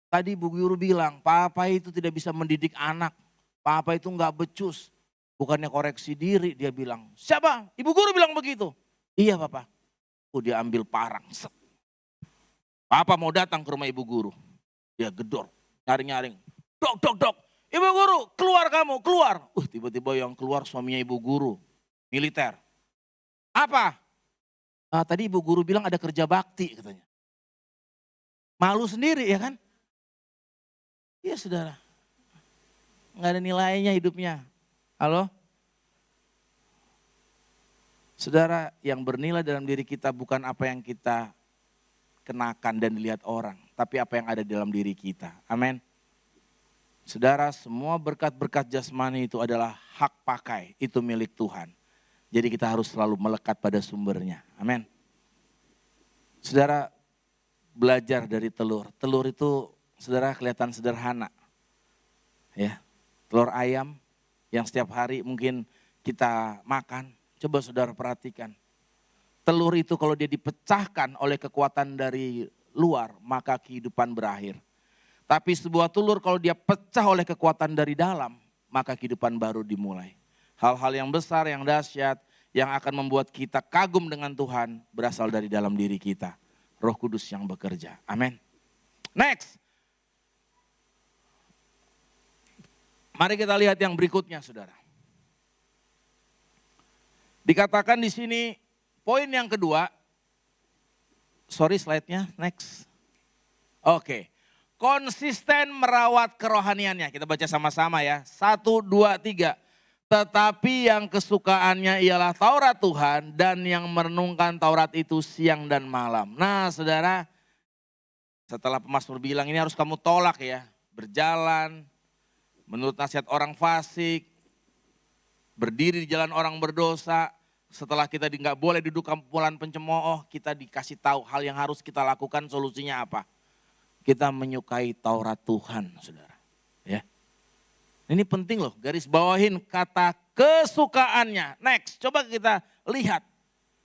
tadi Bu Guru bilang, Papa itu tidak bisa mendidik anak. Papa itu enggak becus. Bukannya koreksi diri, dia bilang. Siapa? Ibu Guru bilang begitu. Iya Papa. Dia ambil parang. Set. Papa mau datang ke rumah Ibu Guru. Dia gedor, nyaring-nyaring. Dok, dok, dok. Ibu Guru, keluar kamu, keluar. Tiba-tiba yang keluar suaminya Ibu Guru. Militer. Apa? Tadi Ibu Guru bilang ada kerja bakti katanya. Malu sendiri ya kan? Iya saudara. Nggak ada nilainya hidupnya. Halo? Saudara, yang bernilai dalam diri kita bukan apa yang kita kenakan dan dilihat orang. Tapi apa yang ada di dalam diri kita. Amin. Saudara, semua berkat-berkat jasmani itu adalah hak pakai. Itu milik Tuhan. Jadi kita harus selalu melekat pada sumbernya. Amin. Saudara, belajar dari telur. Telur itu saudara kelihatan sederhana. Ya, telur ayam yang setiap hari mungkin kita makan. Coba saudara perhatikan. Telur itu kalau dia dipecahkan oleh kekuatan dari luar, maka kehidupan berakhir. Tapi sebuah telur kalau dia pecah oleh kekuatan dari dalam, maka kehidupan baru dimulai. Hal-hal yang besar, yang dahsyat, yang akan membuat kita kagum dengan Tuhan berasal dari dalam diri kita. Roh Kudus yang bekerja. Amin. Next. Mari kita lihat yang berikutnya saudara. Dikatakan di sini poin yang kedua. Sorry slide-nya, next. Oke. Konsisten merawat kerohaniannya. Kita baca sama-sama ya. 1, 2, 3. Tetapi yang kesukaannya ialah Taurat Tuhan dan yang merenungkan Taurat itu siang dan malam. Nah saudara, setelah pemazmur bilang ini harus kamu tolak ya. Berjalan, menurut nasihat orang fasik, berdiri di jalan orang berdosa. Setelah kita nggak boleh duduk kumpulan pencemooh, kita dikasih tahu hal yang harus kita lakukan, solusinya apa? Kita menyukai Taurat Tuhan saudara. Ya. Ini penting loh, garis bawahin kata kesukaannya. Next, coba kita lihat.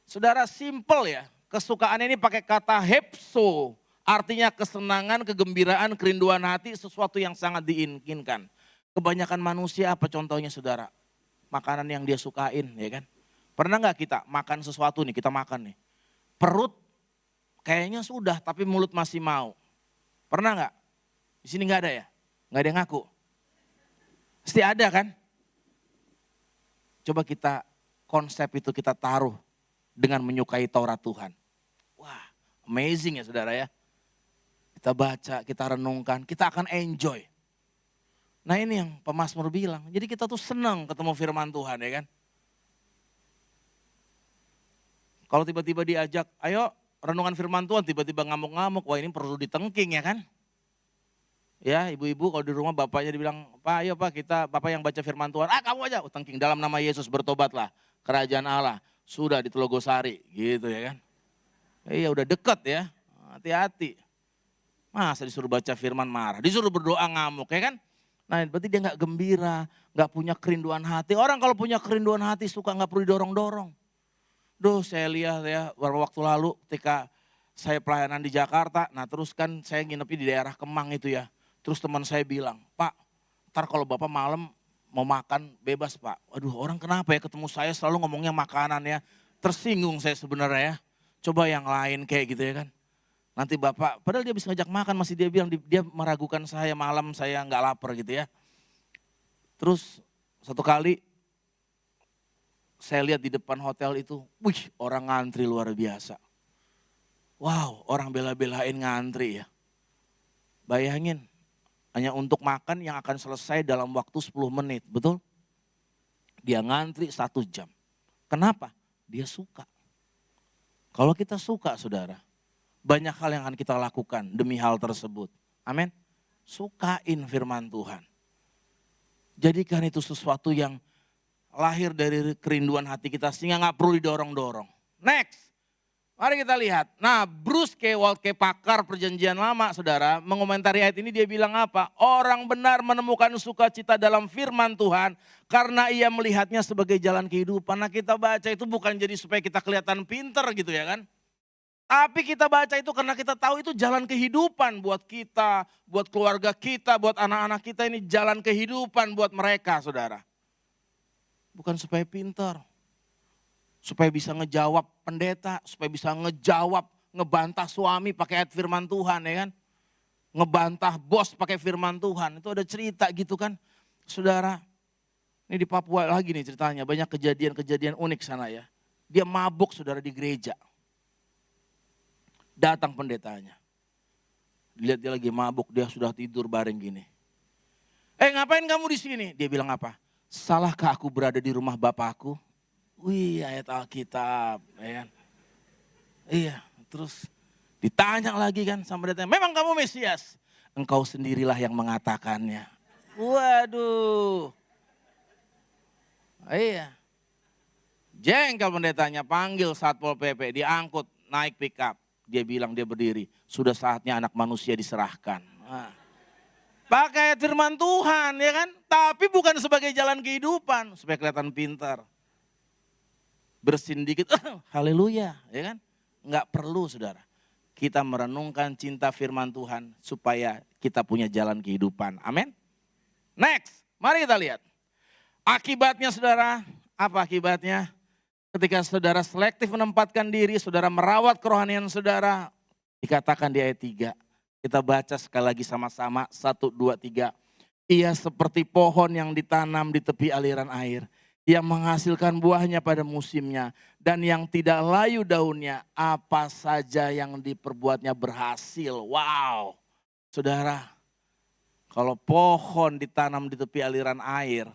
Saudara, simple ya. Kesukaannya ini pakai kata hepso Artinya kesenangan, kegembiraan, kerinduan hati sesuatu yang sangat diinginkan. Kebanyakan manusia apa contohnya saudara? Makanan yang dia sukain ya kan. Pernah gak kita makan sesuatu nih, kita makan nih. Perut kayaknya sudah tapi mulut masih mau. Pernah gak? Di sini gak ada ya? Gak ada yang ngaku? Pasti ada kan? Coba kita konsep itu kita taruh dengan menyukai Taurat Tuhan. Wah amazing ya saudara ya. Kita baca, kita renungkan, kita akan enjoy. Nah ini yang pemazmur bilang, jadi kita tuh senang ketemu firman Tuhan ya kan. Kalau tiba-tiba diajak, ayo renungan firman Tuhan, tiba-tiba ngamuk-ngamuk, wah ini perlu ditengking ya kan. Ya ibu-ibu kalau di rumah bapaknya dibilang, Pak ayo Pak kita, Bapak yang baca firman Tuhan, kamu aja, tengking dalam nama Yesus bertobatlah, kerajaan Allah sudah di Telogosari gitu ya kan. Iya udah deket ya, hati-hati. Masa disuruh baca firman marah, disuruh berdoa ngamuk ya kan. Nah berarti dia gak gembira, gak punya kerinduan hati. Orang kalau punya kerinduan hati suka gak perlu didorong-dorong. Duh saya lihat ya beberapa waktu lalu ketika saya pelayanan di Jakarta. Nah terus kan saya nginepnya di daerah Kemang itu ya. Terus teman saya bilang, Pak ntar kalau Bapak malam mau makan bebas Pak. Waduh orang kenapa ya ketemu saya selalu ngomongnya makanan ya. Tersinggung saya sebenarnya ya. Coba yang lain kayak gitu ya kan. Nanti Bapak, padahal dia bisa ngajak makan masih dia bilang dia meragukan saya malam saya nggak lapar gitu ya. Terus satu kali saya lihat di depan hotel itu, wih orang ngantri luar biasa. Wow orang bela-belain ngantri ya. Bayangin hanya untuk makan yang akan selesai dalam waktu 10 menit, betul? Dia ngantri 1 jam. Kenapa? Dia suka. Kalau kita suka saudara, banyak hal yang akan kita lakukan demi hal tersebut. Amin. Sukain firman Tuhan. Jadikan itu sesuatu yang lahir dari kerinduan hati kita sehingga gak perlu didorong-dorong. Next. Mari kita lihat. Nah Bruce K. Waltke pakar perjanjian lama saudara mengomentari ayat ini dia bilang apa? Orang benar menemukan sukacita dalam firman Tuhan karena ia melihatnya sebagai jalan kehidupan. Nah kita baca itu bukan jadi supaya kita kelihatan pinter gitu ya kan. Tapi kita baca itu karena kita tahu itu jalan kehidupan buat kita, buat keluarga kita, buat anak-anak kita ini jalan kehidupan buat mereka saudara. Bukan supaya pintar, supaya bisa ngejawab pendeta, supaya bisa ngejawab, ngebantah suami pakai ayat firman Tuhan ya kan. Ngebantah bos pakai firman Tuhan, itu ada cerita gitu kan saudara. Ini di Papua lagi nih ceritanya, banyak kejadian-kejadian unik sana ya. Dia mabuk saudara di gereja. Datang pendetanya. Lihat dia lagi mabuk, dia sudah tidur bareng gini. Ngapain kamu di sini? Dia bilang apa? Salahkah aku berada di rumah Bapakku? Wih ayat Alkitab. Ya kan? Iya terus ditanya lagi kan sama pendetanya. Memang kamu Mesias? Engkau sendirilah yang mengatakannya. Waduh. Iya. Jengkel pendetanya panggil Satpol PP, diangkut naik pick up. Dia bilang dia berdiri, sudah saatnya anak manusia diserahkan. Nah, pakai firman Tuhan ya kan, tapi bukan sebagai jalan kehidupan, supaya kelihatan pintar. Bersin dikit, haleluya ya kan. Enggak perlu saudara, kita merenungkan cinta firman Tuhan supaya kita punya jalan kehidupan, amin. Next, mari kita lihat. Akibatnya saudara, apa akibatnya? Ketika saudara selektif menempatkan diri, saudara merawat kerohanian saudara. Dikatakan di ayat 3. Kita baca sekali lagi sama-sama. 1, 2, 3. Ia seperti pohon yang ditanam di tepi aliran air. Yang menghasilkan buahnya pada musimnya. Dan yang tidak layu daunnya. Apa saja yang diperbuatnya berhasil. Wow. Saudara, kalau pohon ditanam di tepi aliran air.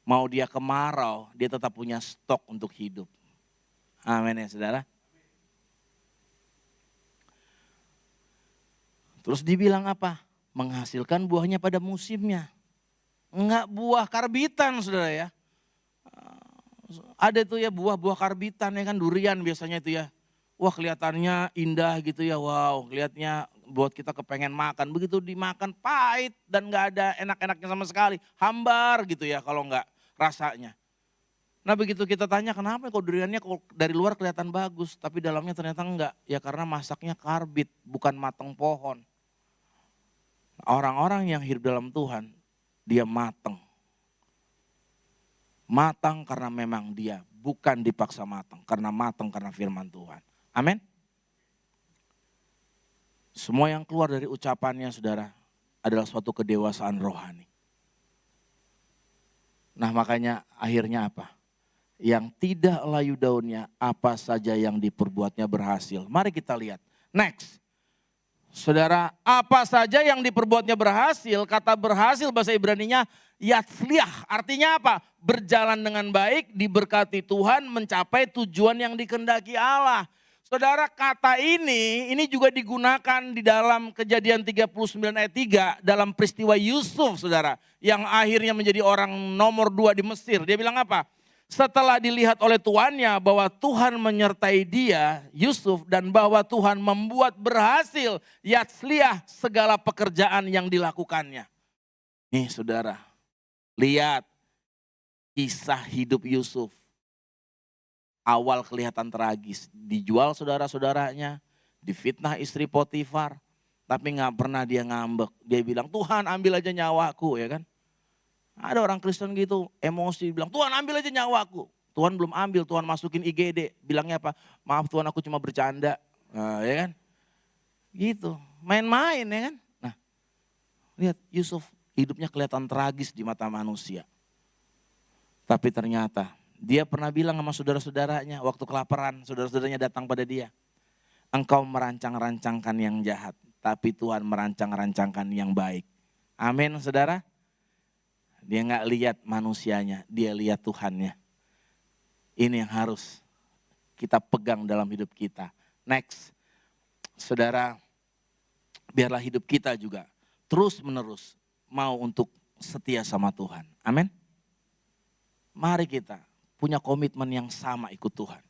Mau dia kemarau, dia tetap punya stok untuk hidup. Amin ya saudara. Terus dibilang apa? Menghasilkan buahnya pada musimnya. Enggak buah karbitan saudara ya. Ada tuh ya buah-buah karbitan ya kan, durian biasanya itu ya. Wah kelihatannya indah gitu ya, wow kelihatannya buat kita kepengen makan. Begitu dimakan pahit dan gak ada enak-enaknya sama sekali. Hambar gitu ya kalau enggak rasanya. Nah begitu kita tanya kenapa kok duriannya kok dari luar kelihatan bagus tapi dalamnya ternyata enggak. Ya karena masaknya karbit bukan mateng pohon. Orang-orang yang hidup dalam Tuhan dia mateng. Matang karena memang dia bukan dipaksa matang. Karena matang karena firman Tuhan. Amin. Semua yang keluar dari ucapannya saudara adalah suatu kedewasaan rohani. Nah makanya akhirnya apa? Yang tidak layu daunnya apa saja yang diperbuatnya berhasil. Mari kita lihat. Next. Saudara, apa saja yang diperbuatnya berhasil, kata berhasil bahasa Ibraninya yatsliah. Artinya apa? Berjalan dengan baik, diberkati Tuhan, mencapai tujuan yang dikehendaki Allah. Saudara, kata ini juga digunakan di dalam Kejadian 39 ayat 3 dalam peristiwa Yusuf, saudara. Yang akhirnya menjadi orang nomor 2 di Mesir. Dia bilang apa? Setelah dilihat oleh tuannya bahwa Tuhan menyertai dia, Yusuf, dan bahwa Tuhan membuat berhasil yatsliah segala pekerjaan yang dilakukannya. Nih saudara, lihat kisah hidup Yusuf. Awal kelihatan tragis, dijual saudara-saudaranya, difitnah istri Potifar, tapi gak pernah dia ngambek. Dia bilang Tuhan ambil aja nyawaku, ya kan. Ada orang Kristen gitu emosi bilang Tuhan ambil aja nyawaku. Tuhan belum ambil, Tuhan masukin IGD. Bilangnya apa? Maaf Tuhan aku cuma bercanda. Nah, ya kan? Gitu, main-main ya kan. Nah lihat Yusuf hidupnya kelihatan tragis di mata manusia. Tapi ternyata dia pernah bilang sama saudara-saudaranya waktu kelaparan, saudara-saudaranya datang pada dia. Engkau merancang-rancangkan yang jahat, tapi Tuhan merancang-rancangkan yang baik. Amin saudara. Dia gak lihat manusianya, dia lihat Tuhannya. Ini yang harus kita pegang dalam hidup kita. Next, saudara, biarlah hidup kita juga terus menerus mau untuk setia sama Tuhan. Amin. Mari kita punya komitmen yang sama ikut Tuhan.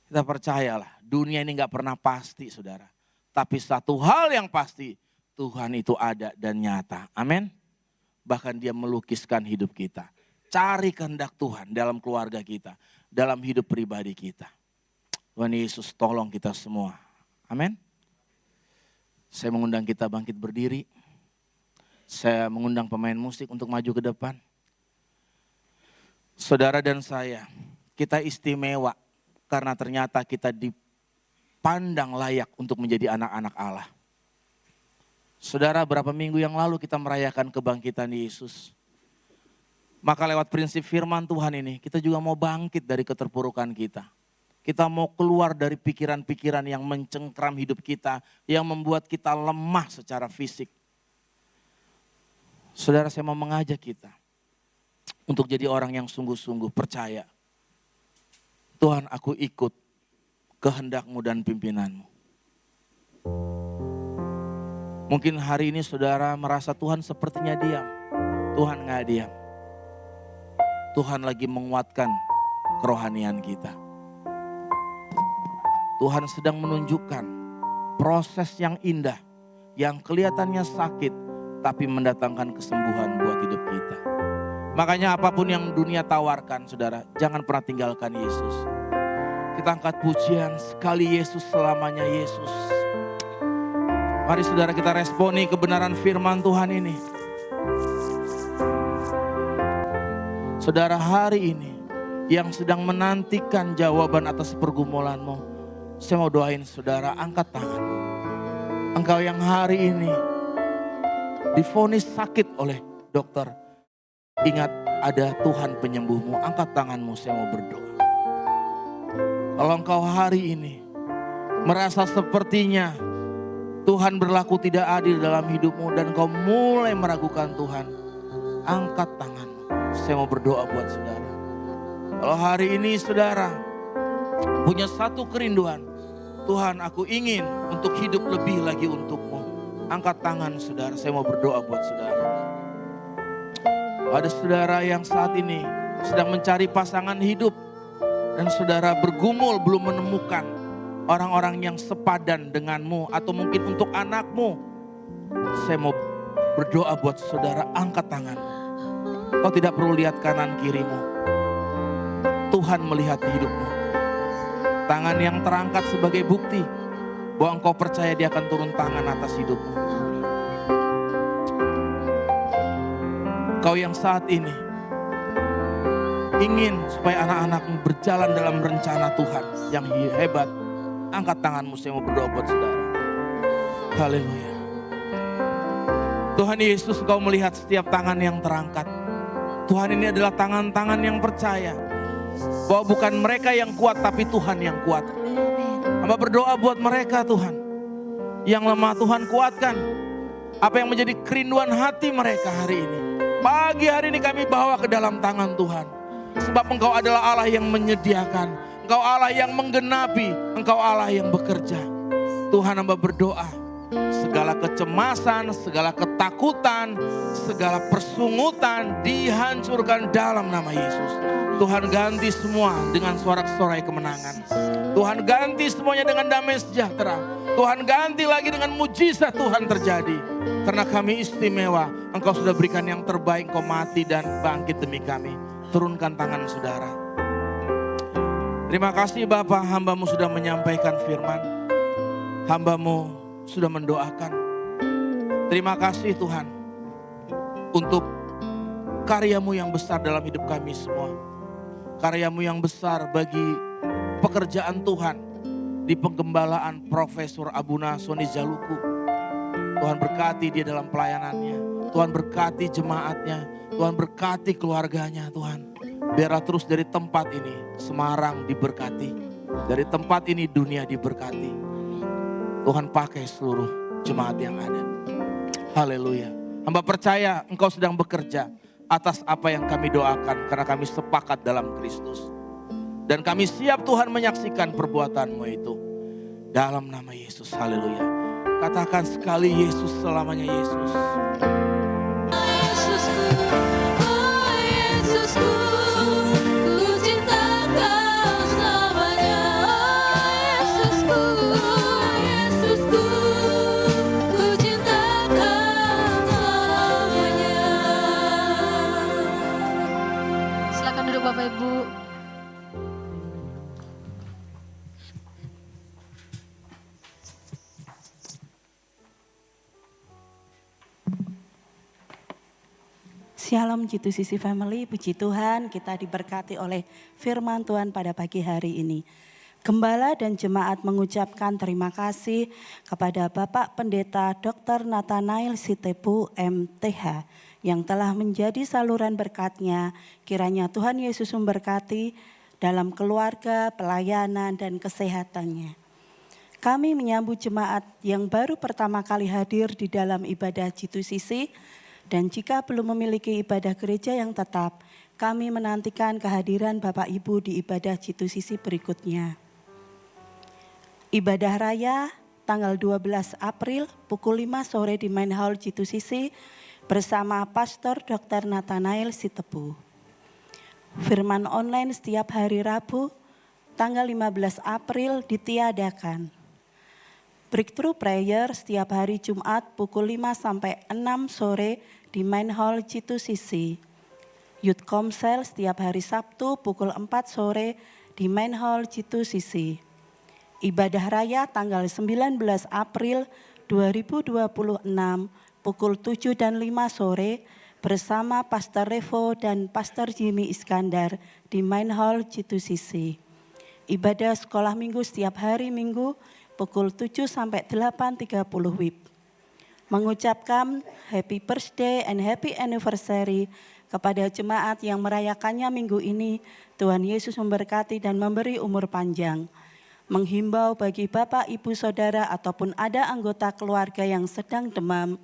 Kita percayalah, dunia ini gak pernah pasti saudara. Tapi satu hal yang pasti, Tuhan itu ada dan nyata. Amin. Bahkan dia melukiskan hidup kita. Cari kehendak Tuhan dalam keluarga kita. Dalam hidup pribadi kita. Tuhan Yesus tolong kita semua. Amin. Saya mengundang kita bangkit berdiri. Saya mengundang pemain musik untuk maju ke depan. Saudara dan saya, kita istimewa. Karena ternyata kita dipandang layak untuk menjadi anak-anak Allah. Saudara, berapa minggu yang lalu kita merayakan kebangkitan Yesus. Maka lewat prinsip firman Tuhan ini, kita juga mau bangkit dari keterpurukan kita. Kita mau keluar dari pikiran-pikiran yang mencengkram hidup kita, yang membuat kita lemah secara fisik. Saudara, saya mau mengajak kita untuk jadi orang yang sungguh-sungguh percaya. Tuhan, aku ikut kehendak-Mu dan pimpinan-Mu. Mungkin hari ini saudara merasa Tuhan sepertinya diam. Tuhan gak diam. Tuhan lagi menguatkan kerohanian kita. Tuhan sedang menunjukkan proses yang indah. Yang kelihatannya sakit tapi mendatangkan kesembuhan buat hidup kita. Makanya apapun yang dunia tawarkan saudara, jangan pernah tinggalkan Yesus. Kita angkat pujian sekali Yesus selamanya Yesus. Mari saudara kita responi kebenaran firman Tuhan ini. Saudara hari ini yang sedang menantikan jawaban atas pergumulanmu. Saya mau doain saudara angkat tanganmu. Engkau yang hari ini divonis sakit oleh dokter. Ingat ada Tuhan penyembuhmu, angkat tanganmu saya mau berdoa. Kalau engkau hari ini merasa sepertinya Tuhan berlaku tidak adil dalam hidupmu dan kau mulai meragukan Tuhan. Angkat tanganmu. Saya mau berdoa buat saudara. Kalau hari ini saudara punya satu kerinduan. Tuhan aku ingin untuk hidup lebih lagi untukmu. Angkat tangan saudara. Saya mau berdoa buat saudara. Ada saudara yang saat ini sedang mencari pasangan hidup. Dan saudara bergumul belum menemukan orang-orang yang sepadan denganmu atau mungkin untuk anakmu. Saya mau berdoa buat saudara, angkat tangan. Kau tidak perlu lihat kanan kirimu. Tuhan melihat hidupmu. Tangan yang terangkat sebagai bukti bahwa engkau percaya dia akan turun tangan atas hidupmu. Kau yang saat ini ingin supaya anak-anakmu berjalan dalam rencana Tuhan yang hebat, angkat tanganmu, saya mau berdoa buat saudara. Haleluya. Tuhan Yesus, Engkau melihat setiap tangan yang terangkat. Tuhan, ini adalah tangan-tangan yang percaya bahwa bukan mereka yang kuat tapi Tuhan yang kuat. Hamba berdoa buat mereka Tuhan. Yang lemah Tuhan kuatkan. Apa yang menjadi kerinduan hati mereka hari ini. Pagi hari ini kami bawa ke dalam tangan Tuhan. Sebab Engkau adalah Allah yang menyediakan. Engkau Allah yang menggenapi. Engkau Allah yang bekerja. Tuhan, hamba berdoa. Segala kecemasan, segala ketakutan, segala persungutan dihancurkan dalam nama Yesus. Tuhan ganti semua dengan sorak-sorai kemenangan. Tuhan ganti semuanya dengan damai sejahtera. Tuhan ganti lagi dengan mujizat Tuhan terjadi. Karena kami istimewa, Engkau sudah berikan yang terbaik, Engkau mati dan bangkit demi kami. Turunkan tangan saudara. Terima kasih Bapa, hamba-Mu sudah menyampaikan firman. Hamba-Mu sudah mendoakan. Terima kasih Tuhan untuk karya-Mu yang besar dalam hidup kami semua. Karya-Mu yang besar bagi pekerjaan Tuhan di penggembalaan Profesor Abuna Soni Jaluku. Tuhan berkati dia dalam pelayanannya. Tuhan berkati jemaatnya. Tuhan berkati keluarganya Tuhan. Biarlah terus dari tempat ini Semarang diberkati. Dari tempat ini dunia diberkati. Tuhan pakai seluruh jemaat yang ada. Haleluya. Hamba percaya Engkau sedang bekerja atas apa yang kami doakan. Karena kami sepakat dalam Kristus. Dan kami siap Tuhan menyaksikan perbuatan-Mu itu. Dalam nama Yesus. Haleluya. Katakan sekali Yesus selamanya Yesus. Yesusku, oh Yesusku, ku cinta Kau selamanya. Yesusku, Yesusku, ku cinta Kau selamanya. Silakan duduk Bapak Ibu. Shalom G2CC Family, puji Tuhan kita diberkati oleh firman Tuhan pada pagi hari ini. Gembala dan jemaat mengucapkan terima kasih kepada Bapak Pendeta Dr. Nathanael Sitepu MTH yang telah menjadi saluran berkat-Nya. Kiranya Tuhan Yesus memberkati dalam keluarga, pelayanan dan kesehatannya. Kami menyambut jemaat yang baru pertama kali hadir di dalam ibadah G2CC. Dan jika belum memiliki ibadah gereja yang tetap, kami menantikan kehadiran Bapak Ibu di ibadah G2CC berikutnya. Ibadah raya tanggal 12 April pukul 5 sore di Main Hall G2CC bersama Pastor Dr. Nathanael Sitepu. Firman online setiap hari Rabu tanggal 15 April ditiadakan. Breakthrough prayer setiap hari Jumat pukul 5 sampai 6 sore di Main Hall G2CC. Youth Komsel setiap hari Sabtu pukul 4 sore di Main Hall G2CC. Ibadah raya tanggal 19 April 2026 pukul 7 dan 5 sore bersama Pastor Revo dan Pastor Jimmy Iskandar di Main Hall G2CC. Ibadah sekolah minggu setiap hari Minggu pukul 7 sampai 8.30 WIB. Mengucapkan happy birthday and happy anniversary kepada jemaat yang merayakannya minggu ini. Tuhan Yesus memberkati dan memberi umur panjang. Menghimbau bagi Bapak, Ibu, Saudara ataupun ada anggota keluarga yang sedang demam,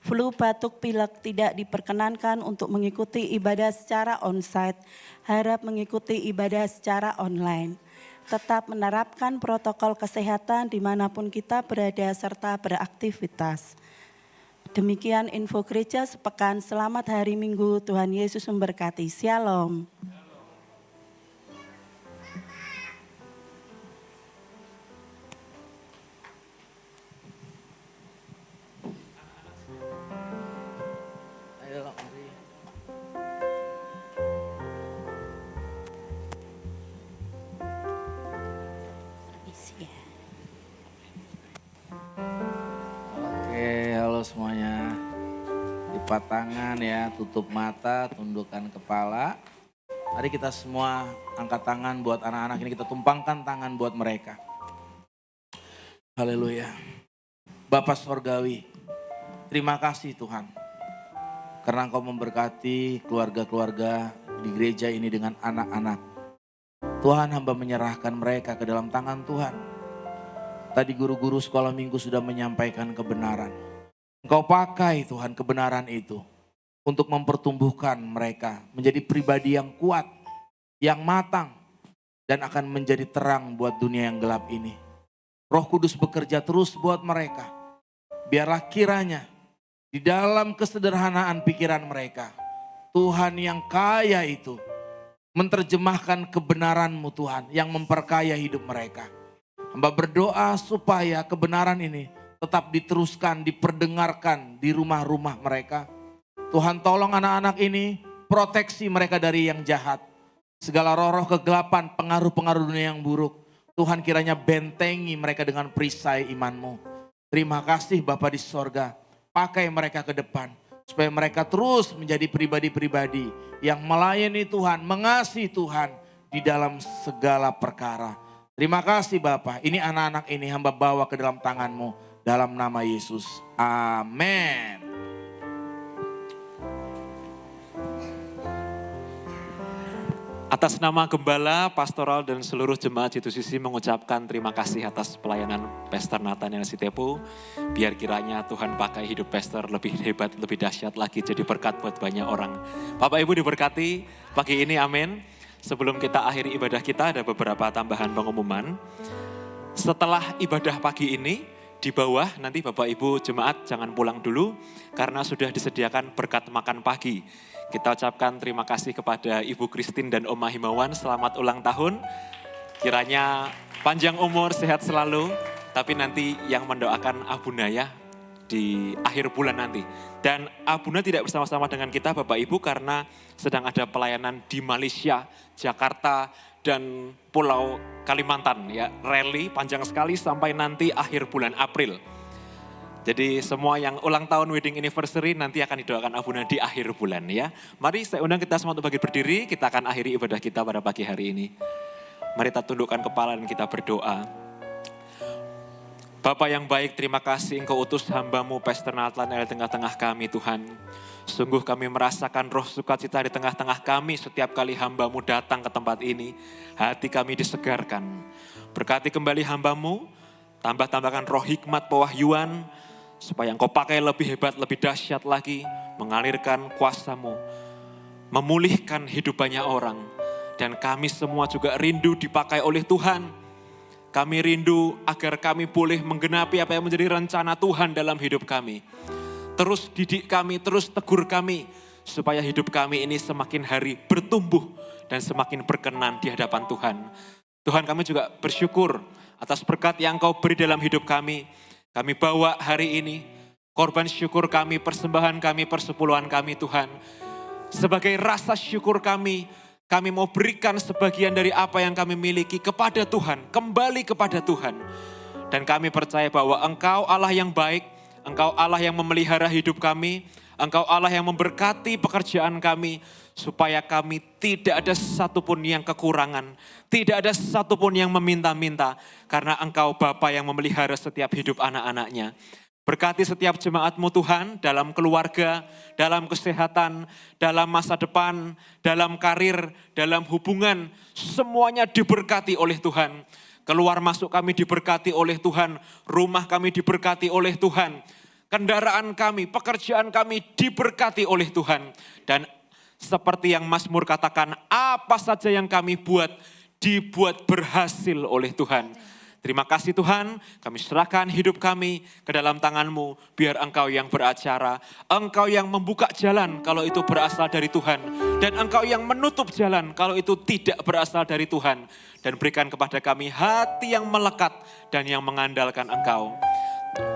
flu, batuk, pilek tidak diperkenankan untuk mengikuti ibadah secara onsite. Harap mengikuti ibadah secara online. Tetap menerapkan protokol kesehatan dimanapun kita berada serta beraktivitas. Demikian info gereja sepekan. Selamat hari Minggu. Tuhan Yesus memberkati. Shalom. kasih ya. Oke, halo semuanya. Lipat tangan ya, tutup mata, tundukkan kepala. Mari kita semua angkat tangan buat anak-anak ini, kita tumpangkan tangan buat mereka. Haleluya. Bapa Sorgawi, terima kasih Tuhan. Karena Engkau memberkati keluarga-keluarga di gereja ini dengan anak-anak. Tuhan, hamba menyerahkan mereka ke dalam tangan Tuhan. Tadi guru-guru sekolah minggu sudah menyampaikan kebenaran. Engkau pakai Tuhan kebenaran itu untuk mempertumbuhkan mereka menjadi pribadi yang kuat, yang matang, dan akan menjadi terang buat dunia yang gelap ini. Roh Kudus bekerja terus buat mereka. Biarlah kiranya di dalam kesederhanaan pikiran mereka, Tuhan yang kaya itu menerjemahkan kebenaran-Mu Tuhan yang memperkaya hidup mereka. Hamba berdoa supaya kebenaran ini tetap diteruskan, diperdengarkan di rumah-rumah mereka. Tuhan tolong anak-anak ini, proteksi mereka dari yang jahat. Segala roh-roh kegelapan, pengaruh-pengaruh dunia yang buruk. Tuhan kiranya bentengi mereka dengan perisai iman-Mu. Terima kasih Bapa di sorga, pakai mereka ke depan. Supaya mereka terus menjadi pribadi-pribadi yang melayani Tuhan, mengasihi Tuhan di dalam segala perkara. Terima kasih Bapa, ini anak-anak ini hamba bawa ke dalam tangan-Mu dalam nama Yesus. Amin. Atas nama Gembala, Pastoral dan seluruh jemaat G2CC mengucapkan terima kasih atas pelayanan Pastor Nathanael Sitepu. Biar kiranya Tuhan pakai hidup Pastor lebih hebat, lebih dahsyat lagi jadi berkat buat banyak orang. Bapak Ibu diberkati pagi ini, amin. Sebelum kita akhiri ibadah kita ada beberapa tambahan pengumuman. Setelah ibadah pagi ini di bawah nanti Bapak Ibu jemaat jangan pulang dulu karena sudah disediakan berkat makan pagi. Kita ucapkan terima kasih kepada Ibu Christine dan Oma Himawan, selamat ulang tahun. Kiranya panjang umur, sehat selalu. Tapi nanti yang mendoakan Abuna ya di akhir bulan nanti. Dan Abuna tidak bersama-sama dengan kita Bapak Ibu karena sedang ada pelayanan di Malaysia, Jakarta, dan Pulau Kalimantan ya. Rally panjang sekali sampai nanti akhir bulan April. Jadi semua yang ulang tahun wedding anniversary nanti akan didoakan Abuna di akhir bulan ya. Mari saya undang kita semua untuk bangkit berdiri, kita akan akhiri ibadah kita pada pagi hari ini. Mari kita tundukkan kepala dan kita berdoa. Bapa yang baik, terima kasih Engkau utus hamba-Mu Pastor Nathanael di tengah-tengah kami Tuhan. Sungguh kami merasakan roh sukacita di tengah-tengah kami setiap kali hamba-Mu datang ke tempat ini. Hati kami disegarkan. Berkati kembali hamba-Mu, tambahkan roh hikmat pewahyuan, supaya Engkau pakai lebih hebat, lebih dahsyat lagi, mengalirkan kuasa-Mu, memulihkan hidup banyak orang. Dan kami semua juga rindu dipakai oleh Tuhan. Kami rindu agar kami boleh menggenapi apa yang menjadi rencana Tuhan dalam hidup kami. Terus didik kami, terus tegur kami, supaya hidup kami ini semakin hari bertumbuh dan semakin berkenan di hadapan Tuhan. Tuhan, kami juga bersyukur atas berkat yang Engkau beri dalam hidup kami. Kami bawa hari ini korban syukur kami, persembahan kami, persepuluhan kami Tuhan. Sebagai rasa syukur kami mau berikan sebagian dari apa yang kami miliki kepada Tuhan, kembali kepada Tuhan. Dan kami percaya bahwa Engkau Allah yang baik, Engkau Allah yang memelihara hidup kami, Engkau Allah yang memberkati pekerjaan kami, supaya kami tidak ada satupun yang kekurangan, tidak ada satupun yang meminta-minta, karena Engkau Bapa yang memelihara setiap hidup anak-anaknya. Berkati setiap jemaat-Mu Tuhan, dalam keluarga, dalam kesehatan, dalam masa depan, dalam karir, dalam hubungan, semuanya diberkati oleh Tuhan. Keluar masuk kami diberkati oleh Tuhan, rumah kami diberkati oleh Tuhan, kendaraan kami, pekerjaan kami diberkati oleh Tuhan. Dan seperti yang Mazmur katakan, apa saja yang kami buat, dibuat berhasil oleh Tuhan. Terima kasih Tuhan, kami serahkan hidup kami ke dalam tangan-Mu, biar Engkau yang beracara, Engkau yang membuka jalan kalau itu berasal dari Tuhan, dan Engkau yang menutup jalan kalau itu tidak berasal dari Tuhan. Dan berikan kepada kami hati yang melekat dan yang mengandalkan Engkau.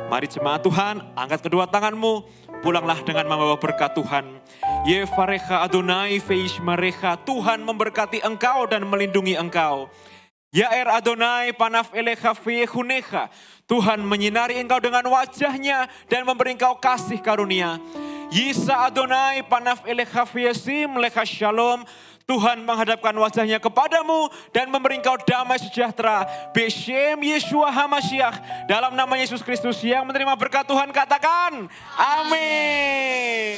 Mari jemaat Tuhan, angkat kedua tangan-Mu, pulanglah dengan membawa berkat Tuhan. Yevarecha Adonai feishmarecha, Tuhan memberkati engkau dan melindungi engkau. Yair Adonai panaf elecha hunecha. Tuhan menyinari engkau dengan wajahnya dan memberi engkau kasih karunia. Yisa Adonai panaf elecha sim lecha shalom. Tuhan menghadapkan wajahnya kepadamu dan memberi engkau damai sejahtera. Beshem Yeshua HaMashiach. Dalam nama Yesus Kristus yang menerima berkat Tuhan katakan amin.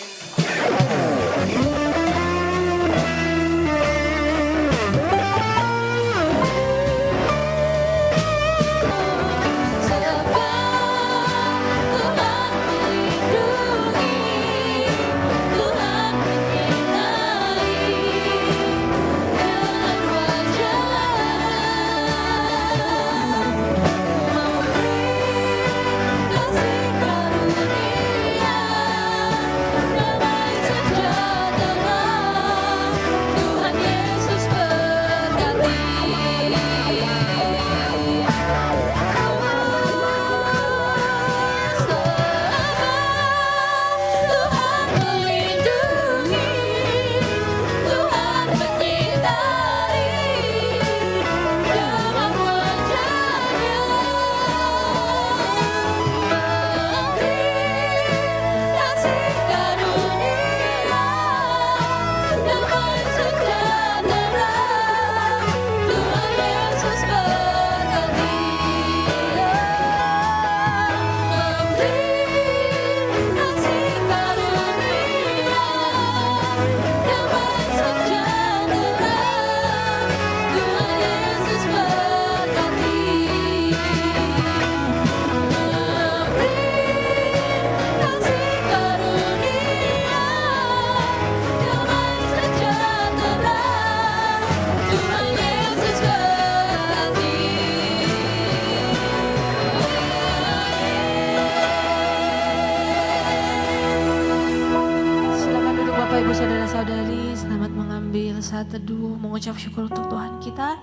Bapak Ibu Saudara-saudari, selamat mengambil saat teduh, mengucap syukur untuk Tuhan kita.